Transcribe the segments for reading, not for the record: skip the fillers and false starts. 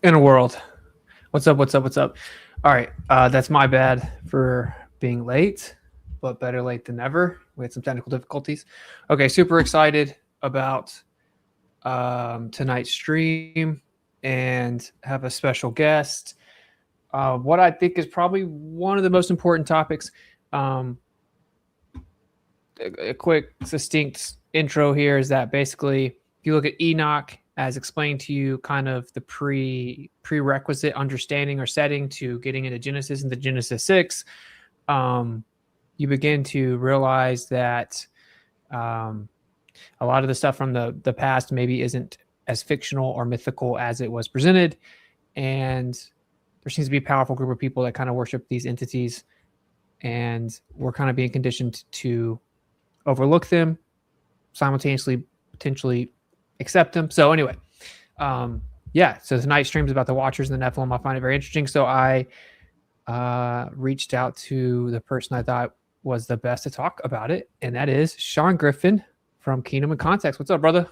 in a world. What's up? What's up? What's up? All right, that's my bad for being late, but better late than never. We had some technical difficulties. Okay, super excited about tonight's stream and have a special guest. What I think is probably one of the most important topics. A quick, succinct intro here is that basically, if you look at Enoch as explained to you, kind of the prerequisite understanding or setting to getting into Genesis and the Genesis 6, you begin to realize that a lot of the stuff from the past maybe isn't as fictional or mythical as it was presented. And there seems to be a powerful group of people that kind of worship these entities. And we're kind of being conditioned to overlook them, simultaneously, potentially accept them. So anyway, so tonight's stream is about the Watchers and the Nephilim. I find it very interesting. So I reached out to the person I thought was the best to talk about it, and that is Sean Griffin from Kingdom and Context. What's up, brother?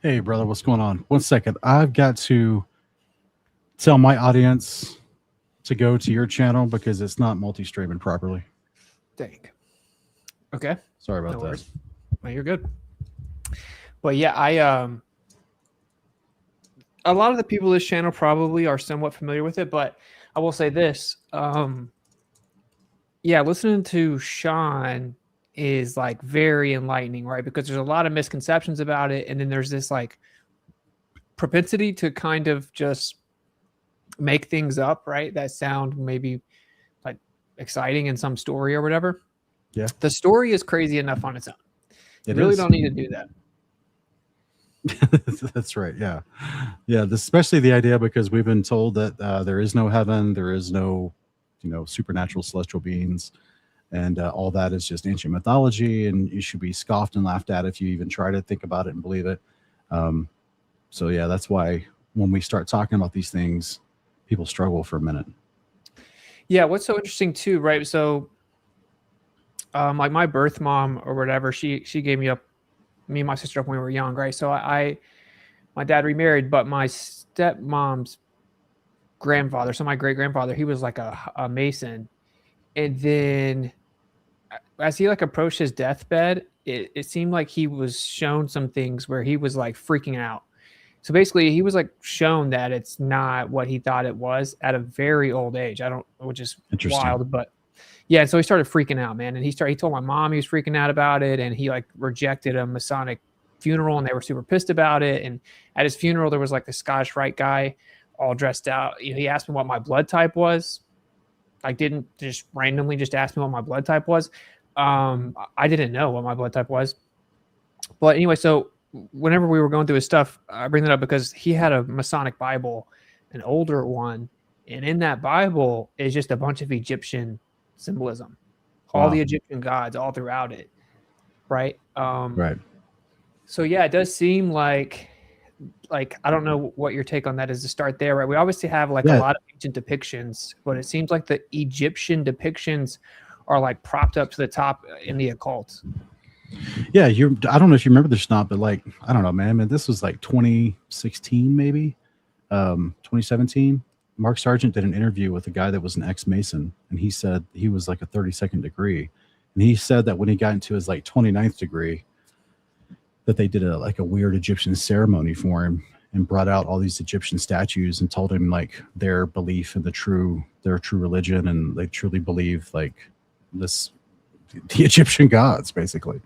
Hey, brother, what's going on? 1 second. I've got to tell my audience to go to your channel because it's not multi-streaming properly. Dang. Okay. Sorry about that. No, you're good. But yeah, a lot of the people on this channel probably are somewhat familiar with it, but I will say this. Listening to Sean is like very enlightening, right? Because there's a lot of misconceptions about it. And then there's this like propensity to kind of just make things up, right? That sound maybe like exciting in some story or whatever. Yeah. The story is crazy enough on its own. You really don't need to do that. That's right. Yeah. Yeah. Especially the idea, because we've been told that there is no heaven, there is no, supernatural celestial beings, and all that is just ancient mythology, and you should be scoffed and laughed at if you even try to think about it and believe it. So yeah, that's why when we start talking about these things, people struggle for a minute. Yeah. What's so interesting too, right? So like my birth mom or whatever, she gave me me and my sister up when we were young, right? So my dad remarried, but my stepmom's grandfather, so my great grandfather, he was like a Mason. And then as he like approached his deathbed, it seemed like he was shown some things where he was like freaking out. So basically he was like shown that it's not what he thought it was at a very old age. Which is wild, but yeah. So he started freaking out, man. And he told my mom he was freaking out about it. And he like rejected a Masonic funeral and they were super pissed about it. And at his funeral, there was like the Scottish Rite guy all dressed out. He asked me what my blood type was. I didn't just randomly just ask me what my blood type was. I didn't know what my blood type was. But anyway, so whenever we were going through his stuff, I bring that up because he had a Masonic Bible, an older one. And in that Bible is just a bunch of Egyptian symbolism, all the Egyptian gods all throughout it. Right. Right. So yeah, it does seem like I don't know what your take on that is to start there, right? We obviously have like a lot of ancient depictions, but it seems like the Egyptian depictions are like propped up to the top in the occult. Yeah, I don't know if you remember this or not, but like, I don't know, man, this was like 2016, maybe 2017. Mark Sargent did an interview with a guy that was an ex-Mason, and he said he was like a 32nd degree. And he said that when he got into his like 29th degree, that they did a weird Egyptian ceremony for him and brought out all these Egyptian statues and told him like their belief in their true religion, and they truly believe like the Egyptian gods, basically.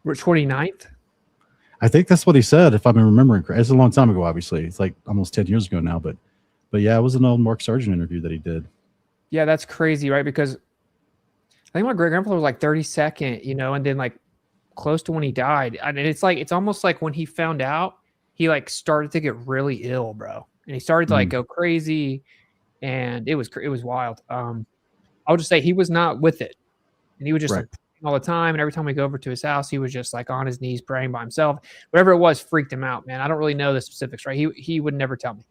We're 29th? I think that's what he said, if I'm remembering correctly. It's a long time ago, obviously. It's like almost 10 years ago now, but yeah, it was an old Mark Sargent interview that he did. Yeah, that's crazy, right? Because I think my great grandfather was like 32nd, and then like close to when he died. And it's almost like when he found out, he like started to get really ill, bro. And he started to like go crazy, and it was wild. I'll just say he was not with it, and he was just like all the time. And every time we go over to his house, he was just like on his knees praying by himself. Whatever it was freaked him out, man. I don't really know the specifics, right? He would never tell me,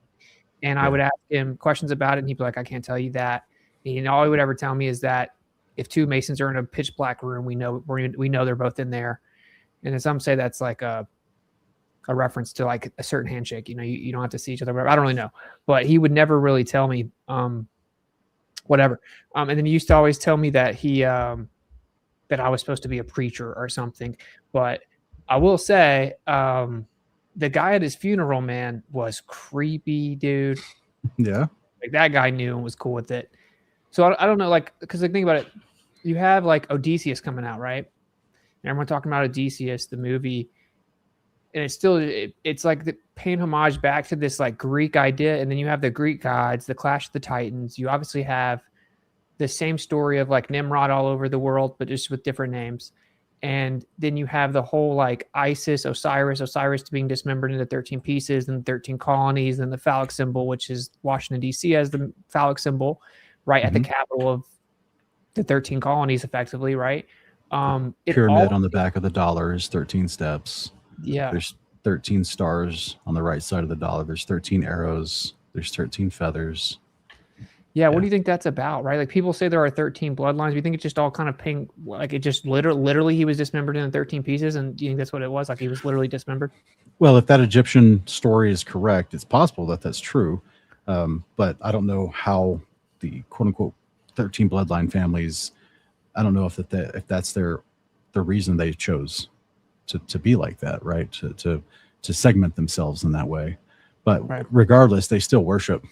and I would ask him questions about it, and he'd be like, "I can't tell you that." And all he would ever tell me is that if two Masons are in a pitch black room, we know they're both in there. And then some say that's like a a reference to like a certain handshake. You don't have to see each other. I don't really know, but he would never really tell me whatever. And then he used to always tell me that that I was supposed to be a preacher or something. But I will say, the guy at his funeral, man, was creepy, dude. Yeah. Like that guy knew and was cool with it. So I don't know, like, because like think about it, you have like Odysseus coming out, right? And everyone talking about Odysseus, the movie, and it's still it's like paying homage back to this like Greek idea, and then you have the Greek gods, the Clash of the Titans. You obviously have the same story of like Nimrod all over the world, but just with different names. And then you have the whole like Isis, Osiris being dismembered into 13 pieces and 13 colonies, and the phallic symbol, which is Washington, D.C. as the phallic symbol, right at the capital of the 13 colonies, effectively, right? Pyramid on the back of the dollar is 13 steps. Yeah. There's 13 stars on the right side of the dollar. There's 13 arrows. There's 13 feathers. Yeah, what do you think that's about, right? Like people say there are 13 bloodlines. Do you think it's just all kind of ping, like it just literally he was dismembered into 13 pieces, and do you think that's what it was? Like he was literally dismembered? Well, if that Egyptian story is correct, it's possible that that's true. But I don't know how the quote unquote 13 bloodline families, I don't know if that's the reason they chose to be like that, right? To segment themselves in that way. But regardless, they still worship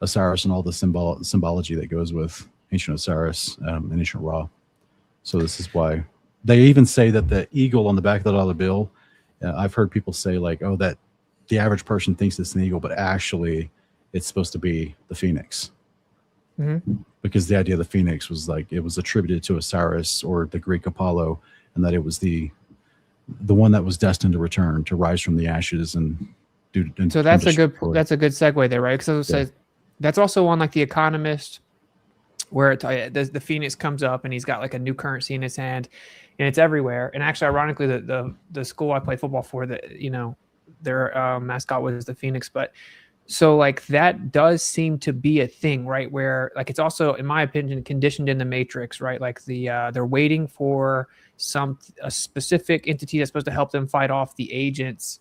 Osiris and all the symbology that goes with ancient Osiris and ancient Ra. So this is why they even say that the eagle on the back of the dollar bill, I've heard people say like, oh, that the average person thinks it's an eagle, but actually it's supposed to be the phoenix. Because the idea of the phoenix was like, it was attributed to Osiris or the Greek Apollo, and that it was the one that was destined to return, to rise from the ashes and do. And so that's a good segue there, right? Because it says that's also on like The Economist, where the phoenix comes up and he's got like a new currency in his hand, and it's everywhere. And actually, ironically, the school I played football for, that their mascot was the phoenix. But so like that does seem to be a thing, right? Where like it's also, in my opinion, conditioned in the Matrix, right? Like they're waiting for a specific entity that's supposed to help them fight off the agents.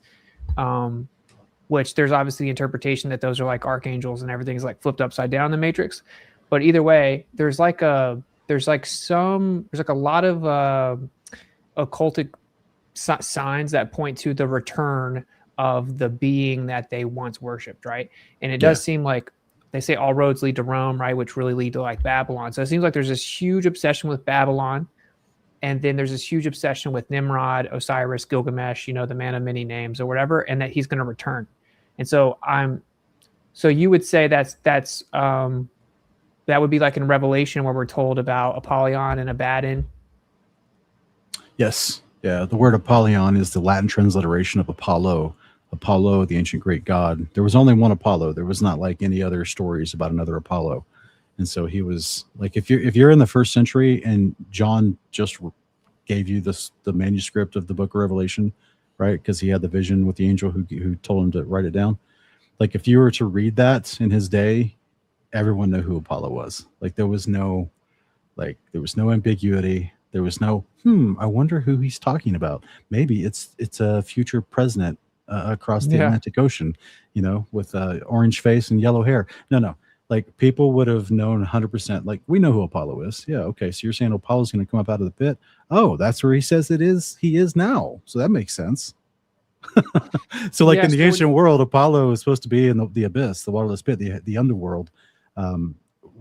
Which there's obviously the interpretation that those are like archangels and everything's like flipped upside down in the Matrix. But either way, there's like a lot of occultic signs that point to the return of the being that they once worshipped, right? And it does seem like they say all roads lead to Rome, right? Which really lead to like Babylon. So it seems like there's this huge obsession with Babylon. And then there's this huge obsession with Nimrod, Osiris, Gilgamesh, the man of many names or whatever, and that he's going to return. And so so you would say that would be like in Revelation where we're told about Apollyon and Abaddon. Yes. Yeah. The word Apollyon is the Latin transliteration of Apollo. Apollo, the ancient Greek god. There was only one Apollo. There was not like any other stories about another Apollo. And so he was like, if you're in the first century and John just gave you the manuscript of the book of Revelation, right? Because he had the vision with the angel who told him to write it down. Like if you were to read that in his day, everyone knew who Apollo was. Like there was no ambiguity. There was no, I wonder who he's talking about. Maybe it's a future president across the Atlantic Ocean, with orange face and yellow hair. No. Like people would have known 100%. Like we know who Apollo is. Yeah. Okay. So you're saying Apollo's going to come up out of the pit. Oh, that's where he says he is now. So that makes sense. So like in the ancient world, Apollo is supposed to be in the abyss, the waterless pit, the underworld.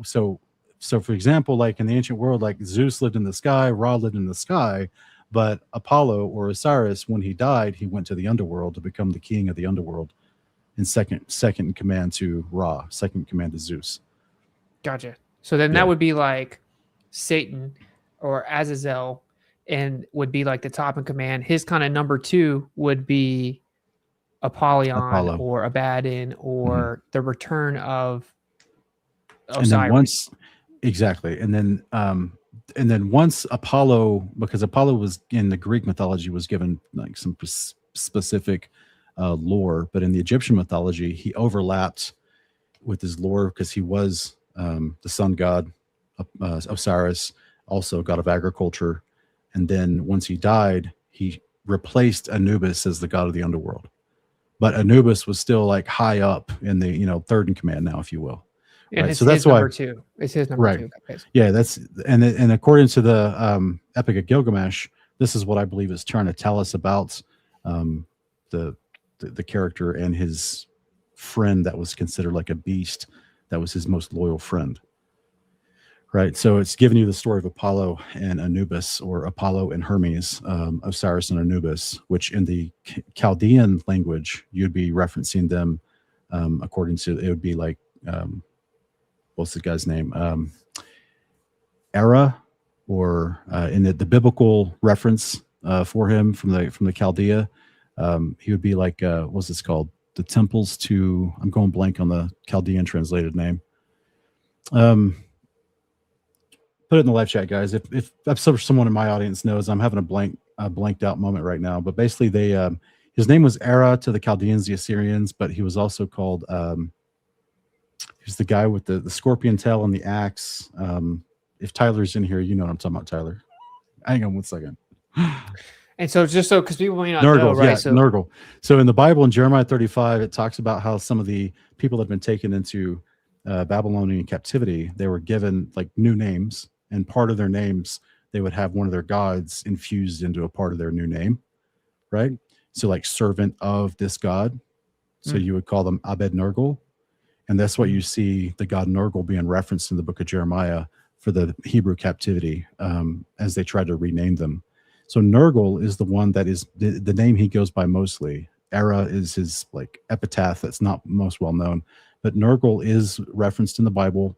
So for example, like in the ancient world, like Zeus lived in the sky, Ra lived in the sky, but Apollo or Osiris, when he died, he went to the underworld to become the king of the underworld. And second in command to Ra, second in command to Zeus. Gotcha. So then that would be like Satan or Azazel, and would be like the top in command. His kind of number 2 would be Apollo. Or Abaddon or the return of Osiris. And then once Apollo, because Apollo was in the Greek mythology, was given like some specific lore, but in the Egyptian mythology, he overlapped with his lore because he was the sun god, Osiris, also god of agriculture. And then once he died, he replaced Anubis as the god of the underworld. but Anubis was still like high up in the, third in command now, if you will. And Right. it's So that's his why, number two. It's his number right. two, basically. Yeah, and according to the Epic of Gilgamesh, this is what I believe is trying to tell us about the character and his friend that was considered like a beast, that was his most loyal friend. Right. So it's giving you the story of Apollo and Anubis, or Apollo and Hermes, Osiris and Anubis, which in the Chaldean language, you'd be referencing them according to, it would be like, what's the guy's name? Era, or in the biblical reference for him from the Chaldea, he would be like, what's this called? The temples to, I'm going blank on the Chaldean translated name. Put it in the live chat, guys. If someone in my audience knows, I'm having a blanked out moment right now. But basically, his name was Era to the Chaldeans, the Assyrians, but he was also called. He's the guy with the scorpion tail and the axe. If Tyler's in here, you know what I'm talking about, Tyler. Hang on one second. And so just because people may not Nurgle, know, right? Yeah, so Nurgle. So in the Bible, in Jeremiah 35, it talks about how some of the people that had been taken into Babylonian captivity, they were given like new names, and part of their names, they would have one of their gods infused into a part of their new name, right? So like servant of this god. So you would call them Abed Nurgle. And that's what you see the god Nurgle being referenced in the book of Jeremiah for the Hebrew captivity, as they tried to rename them. So Nurgle is the one that is the name he goes by mostly. Era is his like epitaph that's not most well known, but Nurgle is referenced in the Bible.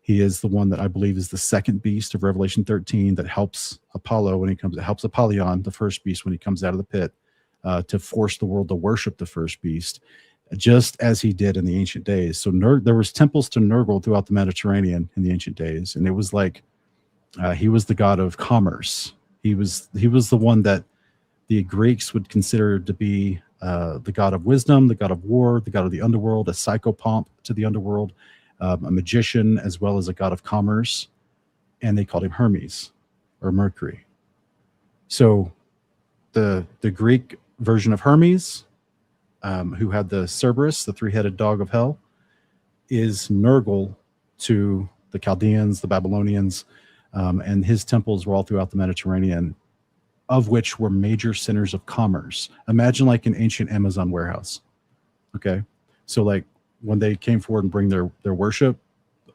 He is the one that I believe is the second beast of Revelation 13 that helps Apollo when he comes. It helps Apollyon, the first beast, when he comes out of the pit, to force the world to worship the first beast, just as he did in the ancient days. So there was temples to Nurgle throughout the Mediterranean in the ancient days, and it was like he was the god of commerce. He was the one that the Greeks would consider to be the god of wisdom, the god of war, the god of the underworld, a psychopomp to the underworld, a magician, as well as a god of commerce, and they called him Hermes or Mercury. So the Greek version of Hermes, who had the Cerberus, the three-headed dog of hell, is Nurgle to the Chaldeans, the Babylonians, and his temples were all throughout the Mediterranean, of which were major centers of commerce. Imagine like an ancient Amazon warehouse. Okay, so like when they came forward and bring their worship,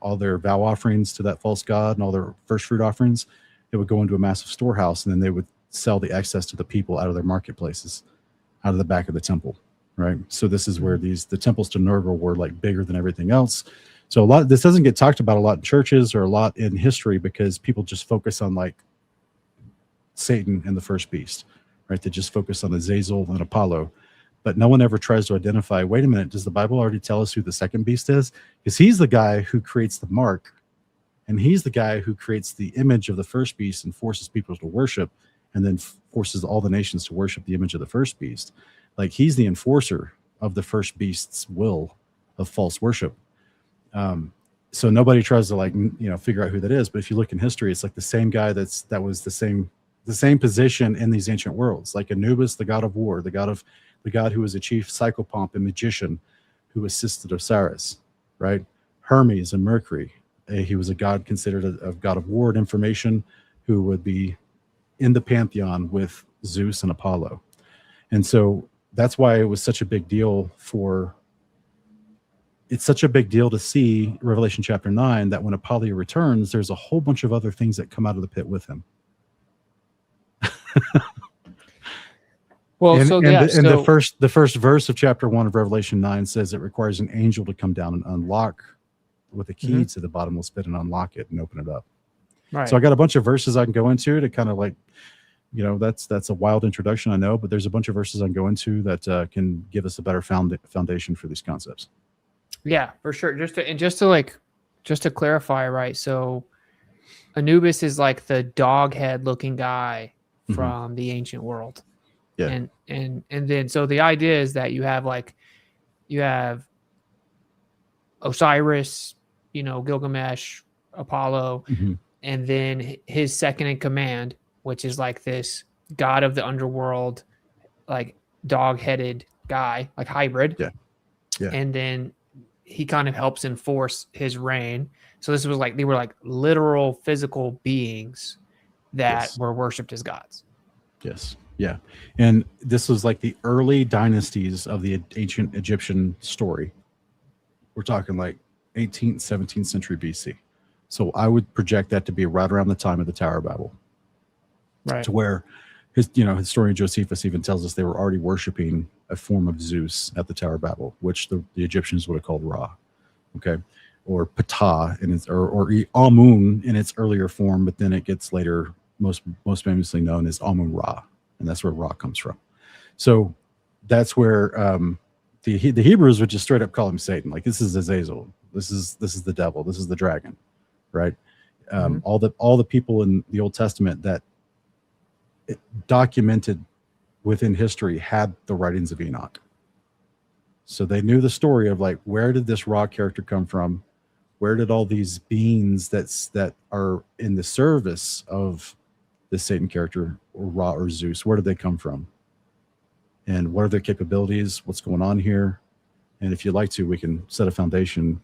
all their vow offerings to that false god and all their first fruit offerings, it would go into a massive storehouse, and then they would sell the excess to the people out of their marketplaces, out of the back of the temple, right? So this is where the temples to Nurgle were like bigger than everything else. So this doesn't get talked about a lot in churches or a lot in history, because people just focus on like Satan and the first beast, right? They just focus on Azazel and Apollo, but no one ever tries to identify, wait a minute, does the Bible already tell us who the second beast is? Because he's the guy who creates the mark, and he's the guy who creates the image of the first beast and forces people to worship, and then forces all the nations to worship the image of the first beast. Like he's the enforcer of the first beast's will of false worship. So nobody tries to like, figure out who that is. But if you look in history, it's like the same guy that was the same position in these ancient worlds, like Anubis, the god of war, the god who was a chief psychopomp and magician who assisted Osiris, right? Hermes and Mercury. He was a god considered a god of war and information, who would be in the pantheon with Zeus and Apollo. And so that's why it was such a big deal it's such a big deal to see Revelation chapter 9, that when Apollo returns, there's a whole bunch of other things that come out of the pit with him. Well, the first verse of chapter 1 of Revelation 9 says it requires an angel to come down and unlock with a key to the bottomless pit and unlock it and open it up. Right. So I got a bunch of verses I can go into to kind of like, that's a wild introduction, I know, but there's a bunch of verses I can go into that can give us a better foundation for these concepts. Yeah, for sure. Just to clarify, right? So Anubis is like the dog head looking guy from the ancient world. Yeah. And then so the idea is that you have Osiris, Gilgamesh, Apollo, and then his second in command, which is like this god of the underworld, like dog-headed guy, like hybrid. Yeah. Yeah. And then he kind of helps enforce his reign. So this was like, they were like literal physical beings that were worshipped as gods. Yes. Yeah. And this was like the early dynasties of the ancient Egyptian story. We're talking like 18th, 17th century BC. So I would project that to be right around the time of the Tower of Babel. Right. To where historian Josephus even tells us they were already worshiping a form of Zeus at the Tower of Babel, which the Egyptians would have called Ra. Okay. Or Ptah in its or Amun in its earlier form, but then it gets later most famously known as Amun Ra, and that's where Ra comes from. So that's where the Hebrews would just straight up call him Satan. Like, this is Azazel, this is the devil, this is the dragon, right? All the people in the Old Testament that documented within history had the writings of Enoch. So they knew the story of like, where did this Ra character come from? Where did all these beings that are in the service of this Satan character, or Ra or Zeus, where did they come from? And what are their capabilities? What's going on here? And if you'd like to, we can set a foundation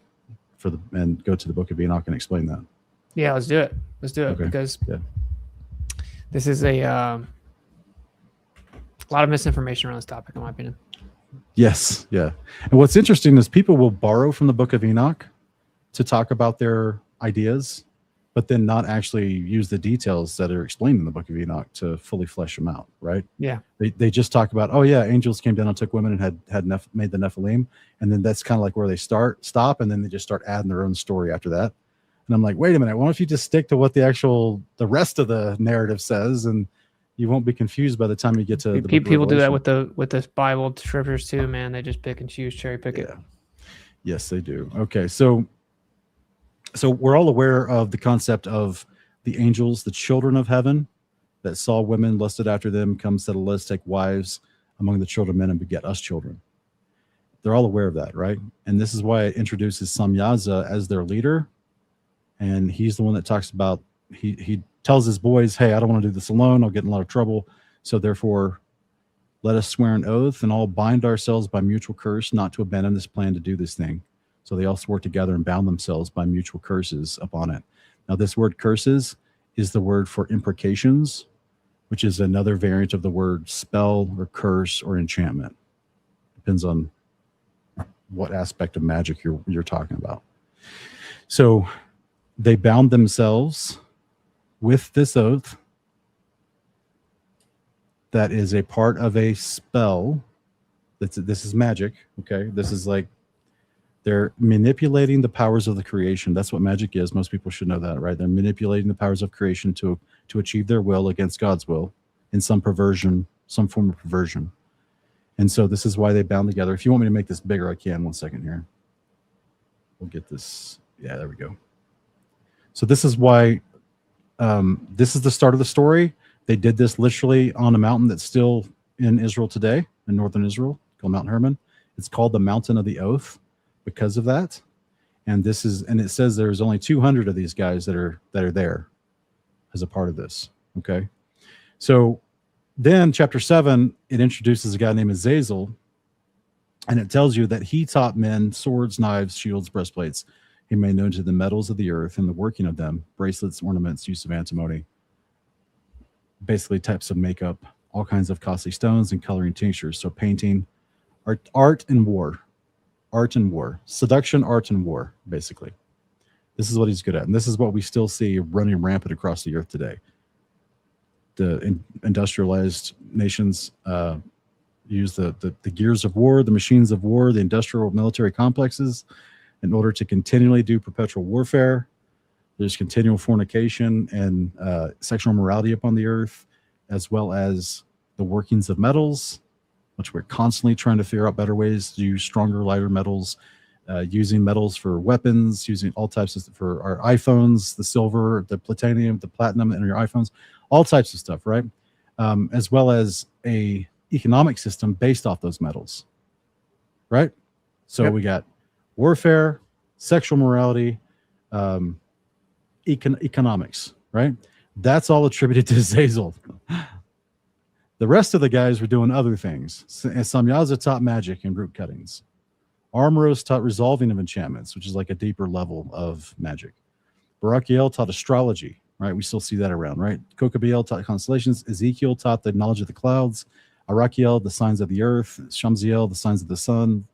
and go to the Book of Enoch and explain that. Yeah, let's do it. Okay. Because this is a lot of misinformation around this topic, in my opinion. Yes. Yeah. And what's interesting is people will borrow from the Book of Enoch to talk about their ideas, but then not actually use the details that are explained in the Book of Enoch to fully flesh them out, right? Yeah. They just talk about, oh yeah, angels came down and took women and had made the Nephilim, and then that's kind of like where they stop, and then they just start adding their own story after that. And I'm like, wait a minute, why don't you just stick to what the rest of the narrative says, and you won't be confused by the time you get to the people do that with the Bible scriptures too, man. They just pick and choose, cherry pick it. Yes, they do. Okay, so we're all aware of the concept of the angels, the children of heaven, that saw women, lusted after them, come settle list, take wives among the children of men, and beget us children. They're all aware of that, right? And this is why it introduces Samyaza as their leader. And he's the one that talks about, he tells his boys, hey, I don't want to do this alone. I'll get in a lot of trouble. So therefore, let us swear an oath and all bind ourselves by mutual curse not to abandon this plan to do this thing. So they all swore together and bound themselves by mutual curses upon it. Now, this word curses is the word for imprecations, which is another variant of the word spell or curse or enchantment. Depends on what aspect of magic you're talking about. So they bound themselves with this oath that is a part of a spell. This is magic, okay? This is like, they're manipulating the powers of the creation. That's what magic is. Most people should know that, right? They're manipulating the powers of creation to achieve their will against God's will in some perversion, some form of perversion. And so this is why they bound together. If you want me to make this bigger, I can. 1 second here. We'll get this. Yeah, there we go. So this is why this is the start of the story. They did this literally on a mountain that's still in Israel today, in northern Israel, called Mount Hermon. It's called the Mountain of the Oath because of that. And it says there's only 200 of these guys that are there as a part of this. Okay. So then chapter 7, it introduces a guy named Azazel, and it tells you that he taught men swords, knives, shields, breastplates. He made known to the metals of the earth and the working of them, bracelets, ornaments, use of antimony, basically types of makeup, all kinds of costly stones and coloring tinctures. So painting, art and war, seduction, art and war, basically. This is what he's good at. And this is what we still see running rampant across the earth today. The industrialized nations use the gears of war, the machines of war, the industrial military complexes in order to continually do perpetual warfare. There's continual fornication and sexual immorality upon the earth, as well as the workings of metals, which we're constantly trying to figure out better ways to use stronger, lighter metals, using metals for weapons, using all types of, for our iPhones, the silver, the platinum in your iPhones, all types of stuff, right? As well as a economic system based off those metals, right? So we got warfare, sexual morality, economics, right? That's all attributed to Azazel. The rest of the guys were doing other things. And Samyaza taught magic and root cuttings. Armoros taught resolving of enchantments, which is like a deeper level of magic. Barakiel taught astrology, right? We still see that around, right? Kokabiel taught constellations. Ezekiel taught the knowledge of the clouds. Arakiel, the signs of the earth. Shamsiel, the signs of the sun.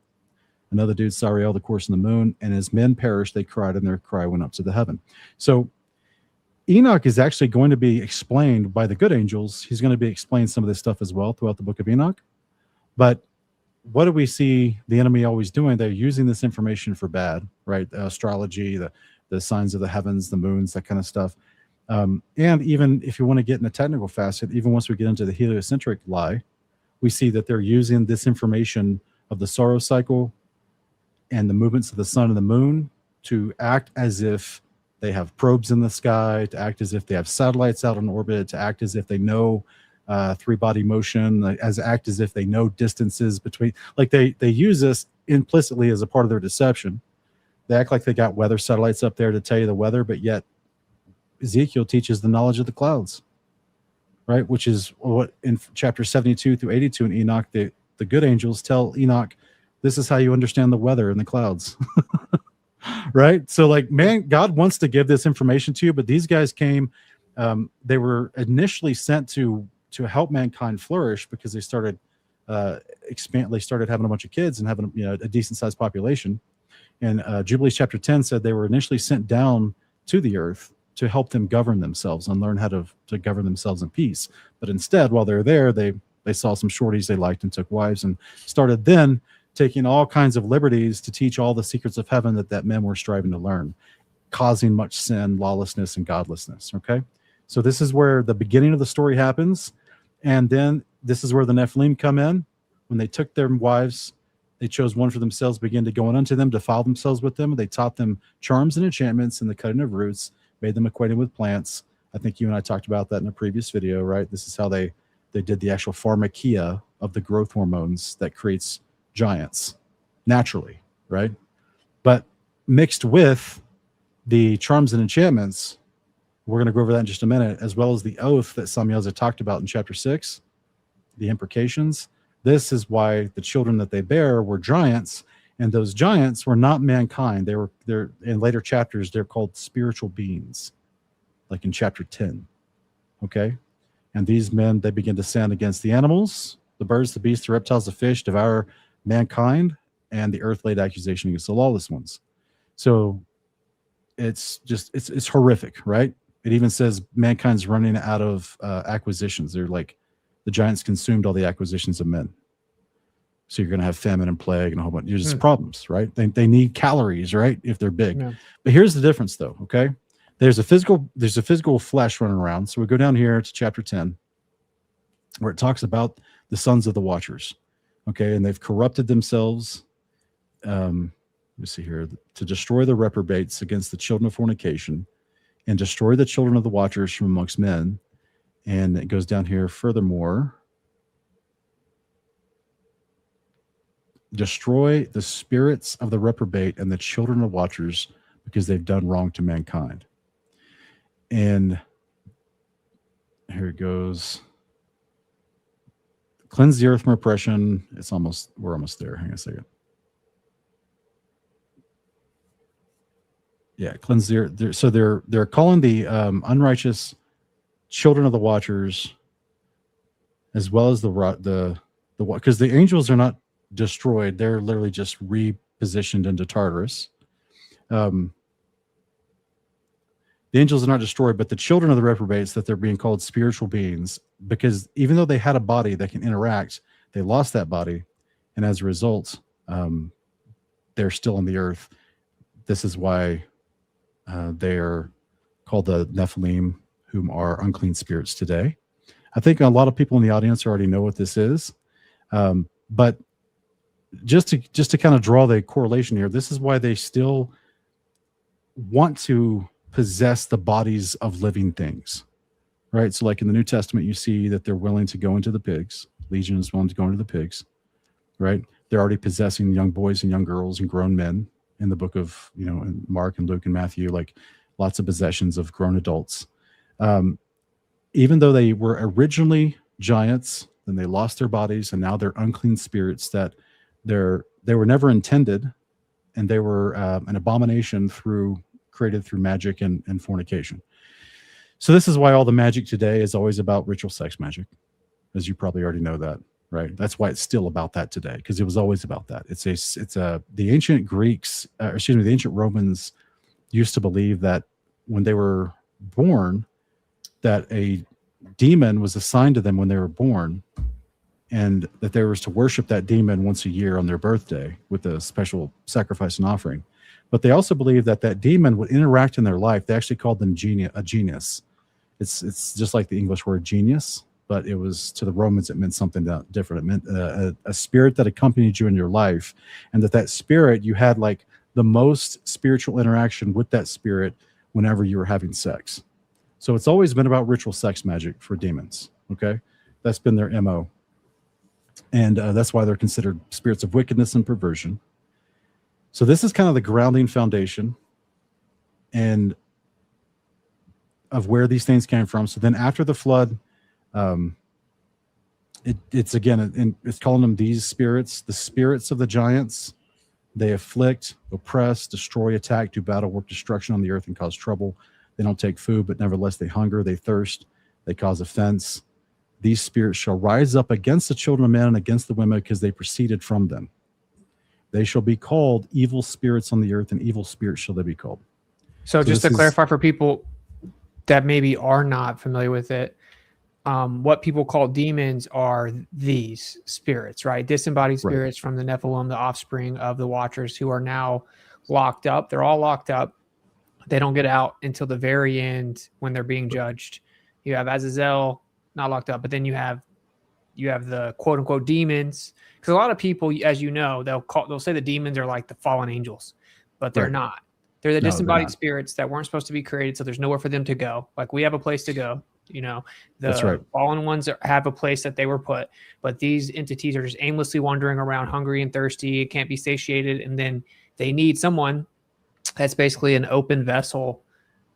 Another dude, Sariel, the course of the moon. And as men perished, they cried, and their cry went up to the heaven. So Enoch is actually going to be explained by the good angels. He's going to be explained some of this stuff as well throughout the book of Enoch. But what do we see the enemy always doing? They're using this information for bad, right? Astrology, the signs of the heavens, the moons, that kind of stuff. And even if you want to get in a technical facet, even once we get into the heliocentric lie, we see that they're using this information of the sorrow cycle and the movements of the sun and the moon to act as if they have probes in the sky, to act as if they have satellites out in orbit, to act as if they know three-body motion, act as if they know distances between. Like they use this implicitly as a part of their deception. They act like they got weather satellites up there to tell you the weather, but yet Ezekiel teaches the knowledge of the clouds, right? Which is what in chapter 72 through 82 in Enoch, the good angels tell Enoch, this is how you understand the weather in the clouds. Right? So like, man, God wants to give this information to you, but these guys came, they were initially sent to help mankind flourish because they started they started having a bunch of kids and having a decent sized population. And Jubilees chapter 10 said they were initially sent down to the earth to help them govern themselves and learn how to govern themselves in peace. But instead, while they were there, they saw some shorties they liked and took wives and started then taking all kinds of liberties to teach all the secrets of heaven that men were striving to learn, causing much sin, lawlessness, and godlessness. Okay, so this is where the beginning of the story happens. And then this is where the Nephilim come in. When they took their wives, they chose one for themselves, began to go unto them, defile themselves with them. They taught them charms and enchantments and the cutting of roots, made them acquainted with plants. I think you and I talked about that in a previous video, right? This is how they did the actual pharmakia of the growth hormones that creates giants naturally, right? But mixed with the charms and enchantments, we're going to go over that in just a minute, as well as the oath that Samyaza talked about in chapter 6, the imprecations. This is why the children that they bear were giants, and those giants were not mankind. They're in later chapters, they're called spiritual beings, like in chapter 10. Okay? And these men, they begin to sin against the animals, the birds, the beasts, the reptiles, the fish, devour mankind, and the earth laid accusation against the lawless ones. So it's horrific, right? It even says mankind's running out of acquisitions. They're like, the giants consumed all the acquisitions of men. So you're going to have famine and plague and a whole bunch. There's just problems, right? They need calories, right? If they're big. Yeah. But here's the difference, though. Okay, there's a physical flesh running around. So we go down here to chapter 10, where it talks about the sons of the Watchers. Okay, and they've corrupted themselves. Let me see here, to destroy the reprobates against the children of fornication, and destroy the children of the Watchers from amongst men. And it goes down here, furthermore, destroy the spirits of the reprobate and the children of Watchers because they've done wrong to mankind. And here it goes. Cleanse the earth from oppression. We're almost there. Hang on a second. Yeah, cleanse the earth. So they're calling the unrighteous children of the Watchers, as well as the because the angels are not destroyed; they're literally just repositioned into Tartarus. The angels are not destroyed, but the children of the reprobates, that they're being called spiritual beings, because even though they had a body that can interact, they lost that body, and as a result, they're still on the earth. This is why they are called the Nephilim, whom are unclean spirits today. I think a lot of people in the audience already know what this is, but just to kind of draw the correlation here, this is why they still want to possess the bodies of living things, right? So like in the New Testament, you see that they're willing to go into the pigs. Legion is willing to go into the pigs, right? They're already possessing young boys and young girls and grown men in the book of, in Mark and Luke and Matthew, like lots of possessions of grown adults. Even though they were originally giants, then they lost their bodies, and now they're unclean spirits that they were never intended, and they were an abomination created through magic and fornication. So this is why all the magic today is always about ritual sex magic, as you probably already know that, right? That's why it's still about that today, because it was always about that. The ancient Greeks, the ancient Romans used to believe that when they were born, that a demon was assigned to them when they were born, and that they were to worship that demon once a year on their birthday with a special sacrifice and offering. But they also believed that that demon would interact in their life. They actually called them a genius. It's just like the English word genius, but it was, to the Romans, it meant something different. It meant a spirit that accompanied you in your life, and that spirit, you had like the most spiritual interaction with that spirit whenever you were having sex. So it's always been about ritual sex magic for demons. Okay, that's been their MO. And that's why they're considered spirits of wickedness and perversion. So this is kind of the grounding foundation and of where these things came from. So then after the flood, it's again, it's calling them these spirits, the spirits of the giants. They afflict, oppress, destroy, attack, do battle, work destruction on the earth, and cause trouble. They don't take food, but nevertheless they hunger, they thirst, they cause offense. These spirits shall rise up against the children of men and against the women, because they proceeded from them. They shall be called evil spirits on the earth, and evil spirits shall they be called. So just to clarify for people that maybe are not familiar with it, what people call demons are these spirits, right? Disembodied spirits from the Nephilim, the offspring of the Watchers, who are now locked up. They're all locked up. They don't get out until the very end when they're being judged. You have Azazel not locked up, but then you have the quote unquote demons, because a lot of people, as you know, they'll say the demons are like the fallen angels, but they're not. They're the disembodied spirits that weren't supposed to be created, so there's nowhere for them to go. Like, we have a place to go. You know, the fallen ones have a place that they were put, but these entities are just aimlessly wandering around, hungry and thirsty, can't be satiated, and then they need someone that's basically an open vessel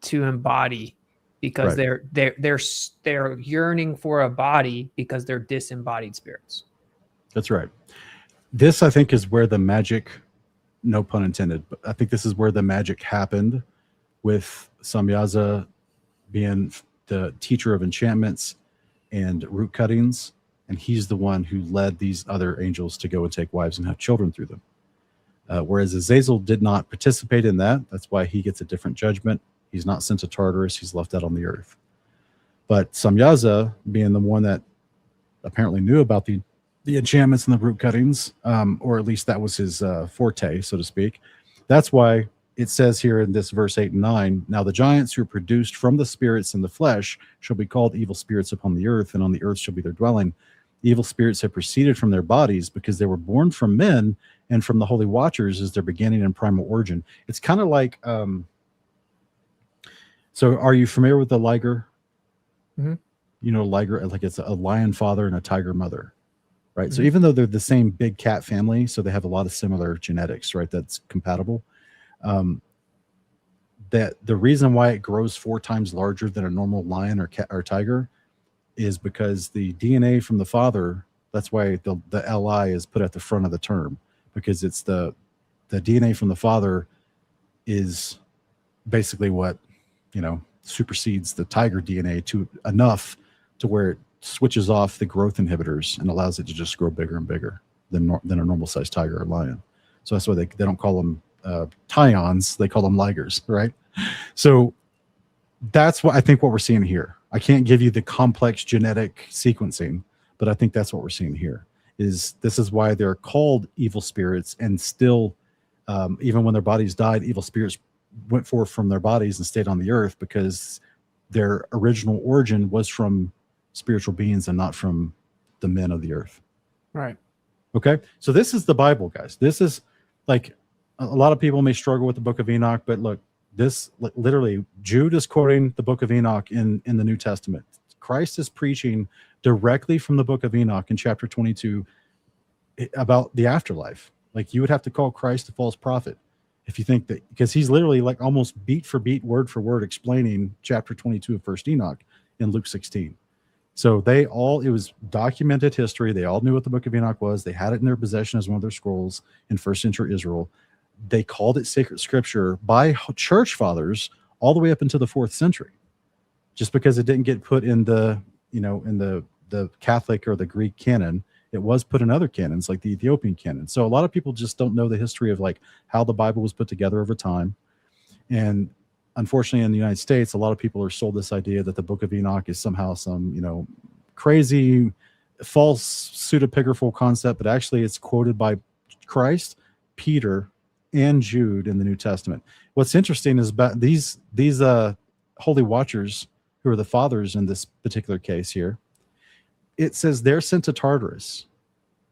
to embody, because they're yearning for a body because they're disembodied spirits. That's right. This, I think, is where the magic, no pun intended, but I think this is where the magic happened, with Samyaza being the teacher of enchantments and root cuttings, and he's the one who led these other angels to go and take wives and have children through them. Whereas Azazel did not participate in that. That's why he gets a different judgment. He's not sent to Tartarus. He's left out on the earth. But Samyaza, being the one that apparently knew about the enchantments and the root cuttings, or at least that was his forte, so to speak. That's why it says here in this verse 8 and 9, now the giants who are produced from the spirits in the flesh shall be called evil spirits upon the earth, and on the earth shall be their dwelling. Evil spirits have proceeded from their bodies, because they were born from men, and from the holy watchers is their beginning and primal origin. It's kind of like, so are you familiar with the liger? Mm-hmm. You know, liger, like it's a lion father and a tiger mother, right? Mm-hmm. So even though they're the same big cat family, so they have a lot of similar genetics, right? That's compatible. That the reason why it grows 4 times larger than a normal lion or cat or tiger is because the DNA from the father, that's why the LI is put at the front of the term, because it's the DNA from the father is basically what, supersedes the tiger DNA to enough to where it switches off the growth inhibitors and allows it to just grow bigger and bigger than a normal sized tiger or lion. So that's why they don't call them tyons, they call them ligers, right? So that's what I think what we're seeing here. I can't give you the complex genetic sequencing, but I think that's what we're seeing here. This is why they're called evil spirits, and still, even when their bodies died, evil spirits went forth from their bodies and stayed on the earth, because their original origin was from spiritual beings and not from the men of the earth. Right. Okay. So this is the Bible, guys. This is like, a lot of people may struggle with the book of Enoch, but look, this literally, Jude is quoting the book of Enoch in the New Testament. Christ is preaching directly from the book of Enoch in chapter 22 about the afterlife. Like, you would have to call Christ a false prophet if you think that, because he's literally like almost beat for beat, word for word explaining chapter 22 of First Enoch in Luke 16. So it was documented history. They all knew what the Book of Enoch was. They had it in their possession as one of their scrolls in first century Israel. They called it sacred scripture by church fathers all the way up into the 4th century. Just because it didn't get put in the Catholic or the Greek canon, it was put in other canons like the Ethiopian canon. So a lot of people just don't know the history of like how the Bible was put together over time. And unfortunately, in the United States, a lot of people are sold this idea that the Book of Enoch is somehow some, crazy, false, pseudepigraphal concept, but actually it's quoted by Christ, Peter, and Jude in the New Testament. What's interesting is about these holy watchers, who are the fathers in this particular case here, it says they're sent to Tartarus.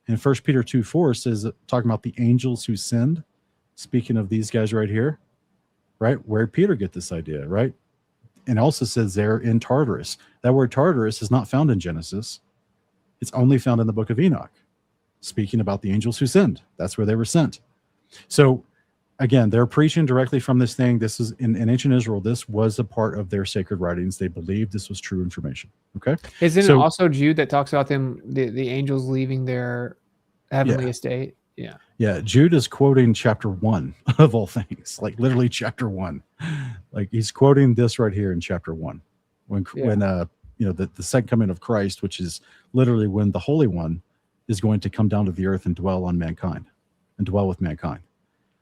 And 1 Peter 2:4 says, talking about the angels who sinned, speaking of these guys right here, right? Where did Peter get this idea, right? And also says they're in Tartarus. That word Tartarus is not found in Genesis. It's only found in the Book of Enoch, speaking about the angels who sinned. That's where they were sent. So again, they're preaching directly from this thing. This is in ancient Israel. This was a part of their sacred writings. They believed this was true information. Okay. Isn't it also Jude that talks about them, the angels leaving their heavenly estate? Yeah. Yeah. Jude is quoting chapter 1 of all things, like literally chapter 1. Like he's quoting this right here in chapter 1 when the second coming of Christ, which is literally when the Holy One is going to come down to the earth and dwell on mankind and dwell with mankind.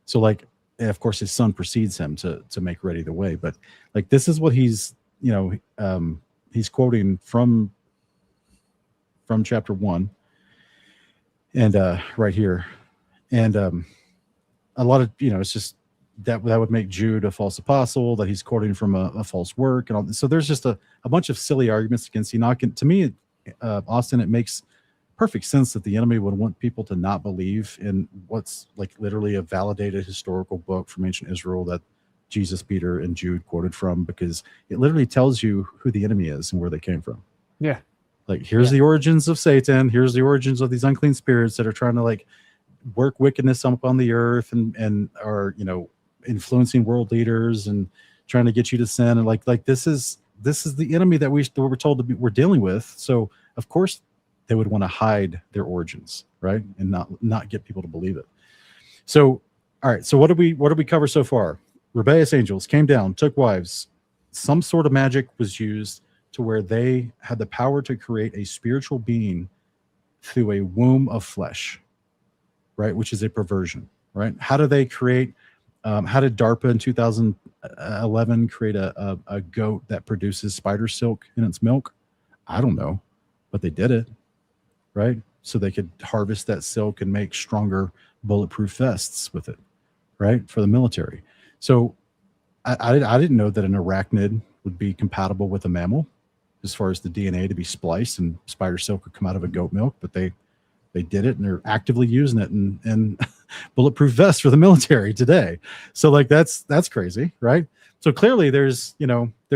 So like, of course, his son precedes him to make ready the way. But like, this is what he's quoting from chapter 1 and right here. And a lot of, it's just that would make Jude a false apostle, that he's quoting from a false work. And all. So there's just a bunch of silly arguments against Enoch. And to me, Austin, it makes perfect sense that the enemy would want people to not believe in what's like literally a validated historical book from ancient Israel that Jesus, Peter, and Jude quoted from, because it literally tells you who the enemy is and where they came from. Yeah. Like, here's the origins of Satan. Here's the origins of these unclean spirits that are trying to like work wickedness up on the earth and are, influencing world leaders and trying to get you to sin. And like this is the enemy that we're told we're dealing with. So of course they would want to hide their origins, right? And not get people to believe it. So, all right. So what did we cover so far? Rebellious angels came down, took wives. Some sort of magic was used to where they had the power to create a spiritual being through a womb of flesh, right? Which is a perversion, right? How do they create? How did DARPA in 2011 create a goat that produces spider silk in its milk? I don't know, but they did it, right? So they could harvest that silk and make stronger bulletproof vests with it, right? For the military. So I didn't know that an arachnid would be compatible with a mammal as far as the DNA to be spliced and spider silk would come out of a goat milk, but they did it and they're actively using it in bulletproof vests for the military today. So like that's crazy, right? So clearly there's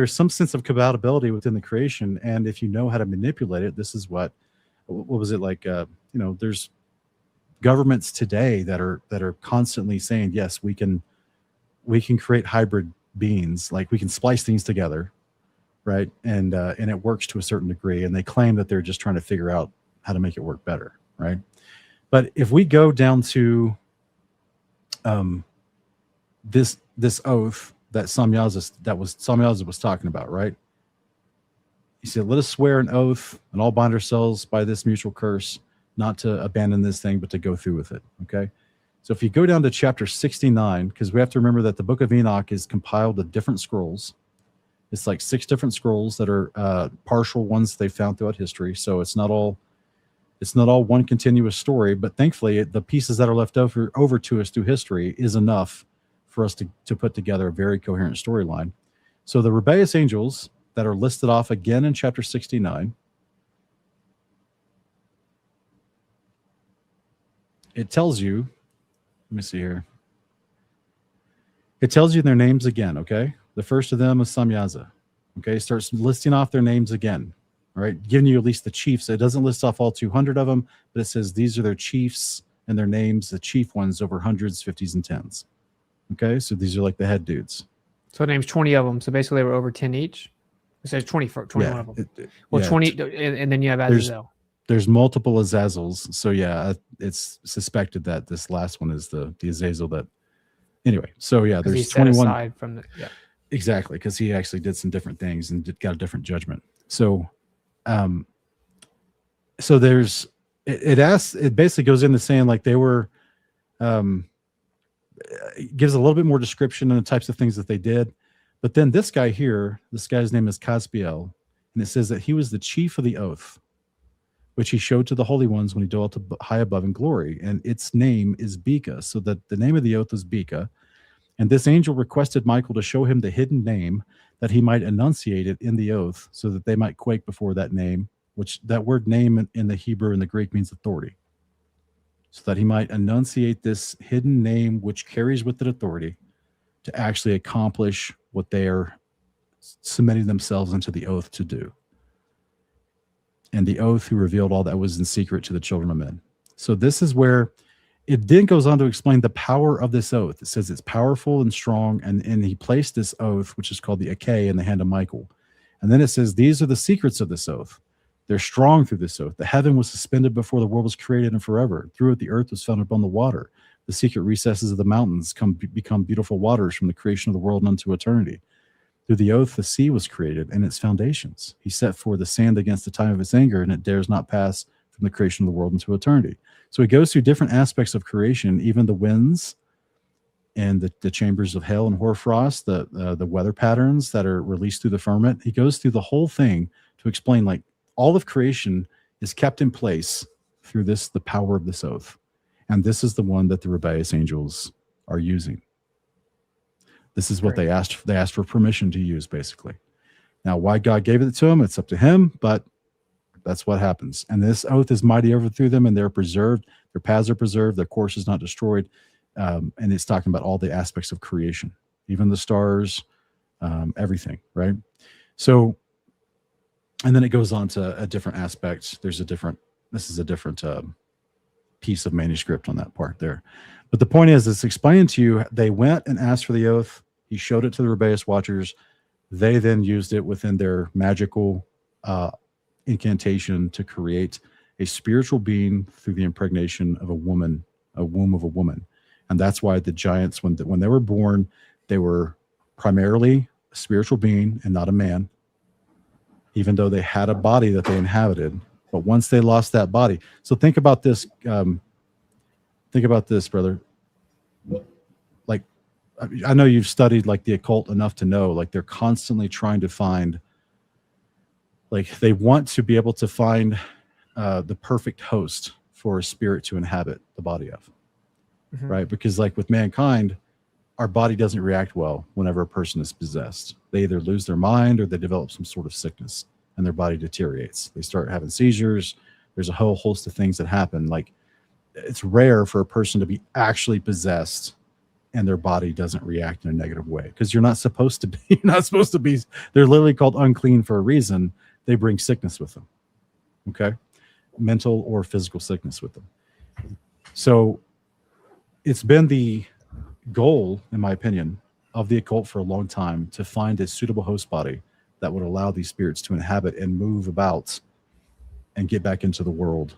some sense of compatibility within the creation, and if you know how to manipulate it, this is what was it like? There's governments today that are constantly saying, yes, we can create hybrid beings, like we can splice things together, right? And it works to a certain degree, and they claim that they're just trying to figure out how to make it work better, right? But if we go down to this oath that Samyaza was talking about, right? He said, let us swear an oath and all bind ourselves by this mutual curse, not to abandon this thing, but to go through with it. Okay. So if you go down to chapter 69, because we have to remember that the book of Enoch is compiled of different scrolls. It's like 6 different scrolls that are partial ones they found throughout history. So it's not all one continuous story, but thankfully the pieces that are left over to us through history is enough for us to put together a very coherent storyline. So the rebellious angels that are listed off again in chapter 69, it tells you, let me see here. It tells you their names again, okay? The first of them is Samyaza. Okay, it starts listing off their names again. All right, giving you at least the chiefs. It doesn't list off all 200 of them, but it says these are their chiefs and their names, the chief ones over hundreds, 50s, and 10s. Okay, so these are like the head dudes. So it names 20 of them. So basically they were over 10 each? It says 21 Yeah, of them. Well, 20, and then you have Azazel. There's multiple Azazels. So yeah, it's suspected that this last one is the Azazel that. Anyway, so yeah, there's he's 21. Set aside from the, yeah. Exactly, because he actually did some different things and got a different judgment. So, so there's it basically goes into saying like they were, it gives a little bit more description on the types of things that they did. But then this guy here, this guy's name is Casbiel, and it says that he was the chief of the oath, which he showed to the holy ones when he dwelt high above in glory. And its name is Beka. So that the name of the oath is Beka. And this angel requested Michael to show him the hidden name that he might enunciate it in the oath so that they might quake before that name, which that word name in the Hebrew and the Greek means authority. So that he might enunciate this hidden name, which carries with it authority to actually accomplish what they are submitting themselves into the oath to do. And the oath who revealed all that was in secret to the children of men. So this is where it then goes on to explain the power of this oath. It says it's powerful and strong, and he placed this oath, which is called the Ache, in the hand of Michael. And then it says, these are the secrets of this oath. They're strong through this oath. The heaven was suspended before the world was created and forever. Through it, the earth was founded upon the water. The secret recesses of the mountains become beautiful waters from the creation of the world unto eternity. Through the oath, the sea was created and its foundations. He set forth the sand against the time of his anger, and it dares not pass from the creation of the world into eternity. So he goes through different aspects of creation, even the winds and the chambers of hail and hoarfrost, the weather patterns that are released through the firmament. He goes through the whole thing to explain, like, all of creation is kept in place through the power of this oath. And this is the one that the rebellious angels are using. This is what they asked. They asked for permission to use, basically. Now, why God gave it to him, it's up to him, but that's what happens. And this oath is mighty over through them, and they're preserved. Their paths are preserved. Their course is not destroyed. And it's talking about all the aspects of creation, even the stars, everything, right? So, and then it goes on to a different aspect. This is a different piece of manuscript on that part there. But the point is, it's explaining to you, they went and asked for the oath. He showed it to the rebellious watchers. They then used it within their magical incantation to create a spiritual being through the impregnation of a woman, a womb of a woman. And that's why the giants, when they were born, they were primarily a spiritual being and not a man, even though they had a body that they inhabited. But once they lost that body, so think about this, brother. Like, I know you've studied like the occult enough to know, like, they're constantly trying to find, like, they want to be able to find the perfect host for a spirit to inhabit the body of, right? Because like with mankind, our body doesn't react well whenever a person is possessed. They either lose their mind or they develop some sort of sickness and their body deteriorates. They start having seizures. There's a whole host of things that happen. Like, it's rare for a person to be actually possessed and their body doesn't react in a negative way, because you're not supposed to be. They're literally called unclean for a reason. They bring sickness with them. Okay, mental or physical sickness with them. So it's been the goal, in my opinion, of the occult for a long time to find a suitable host body that would allow these spirits to inhabit and move about and get back into the world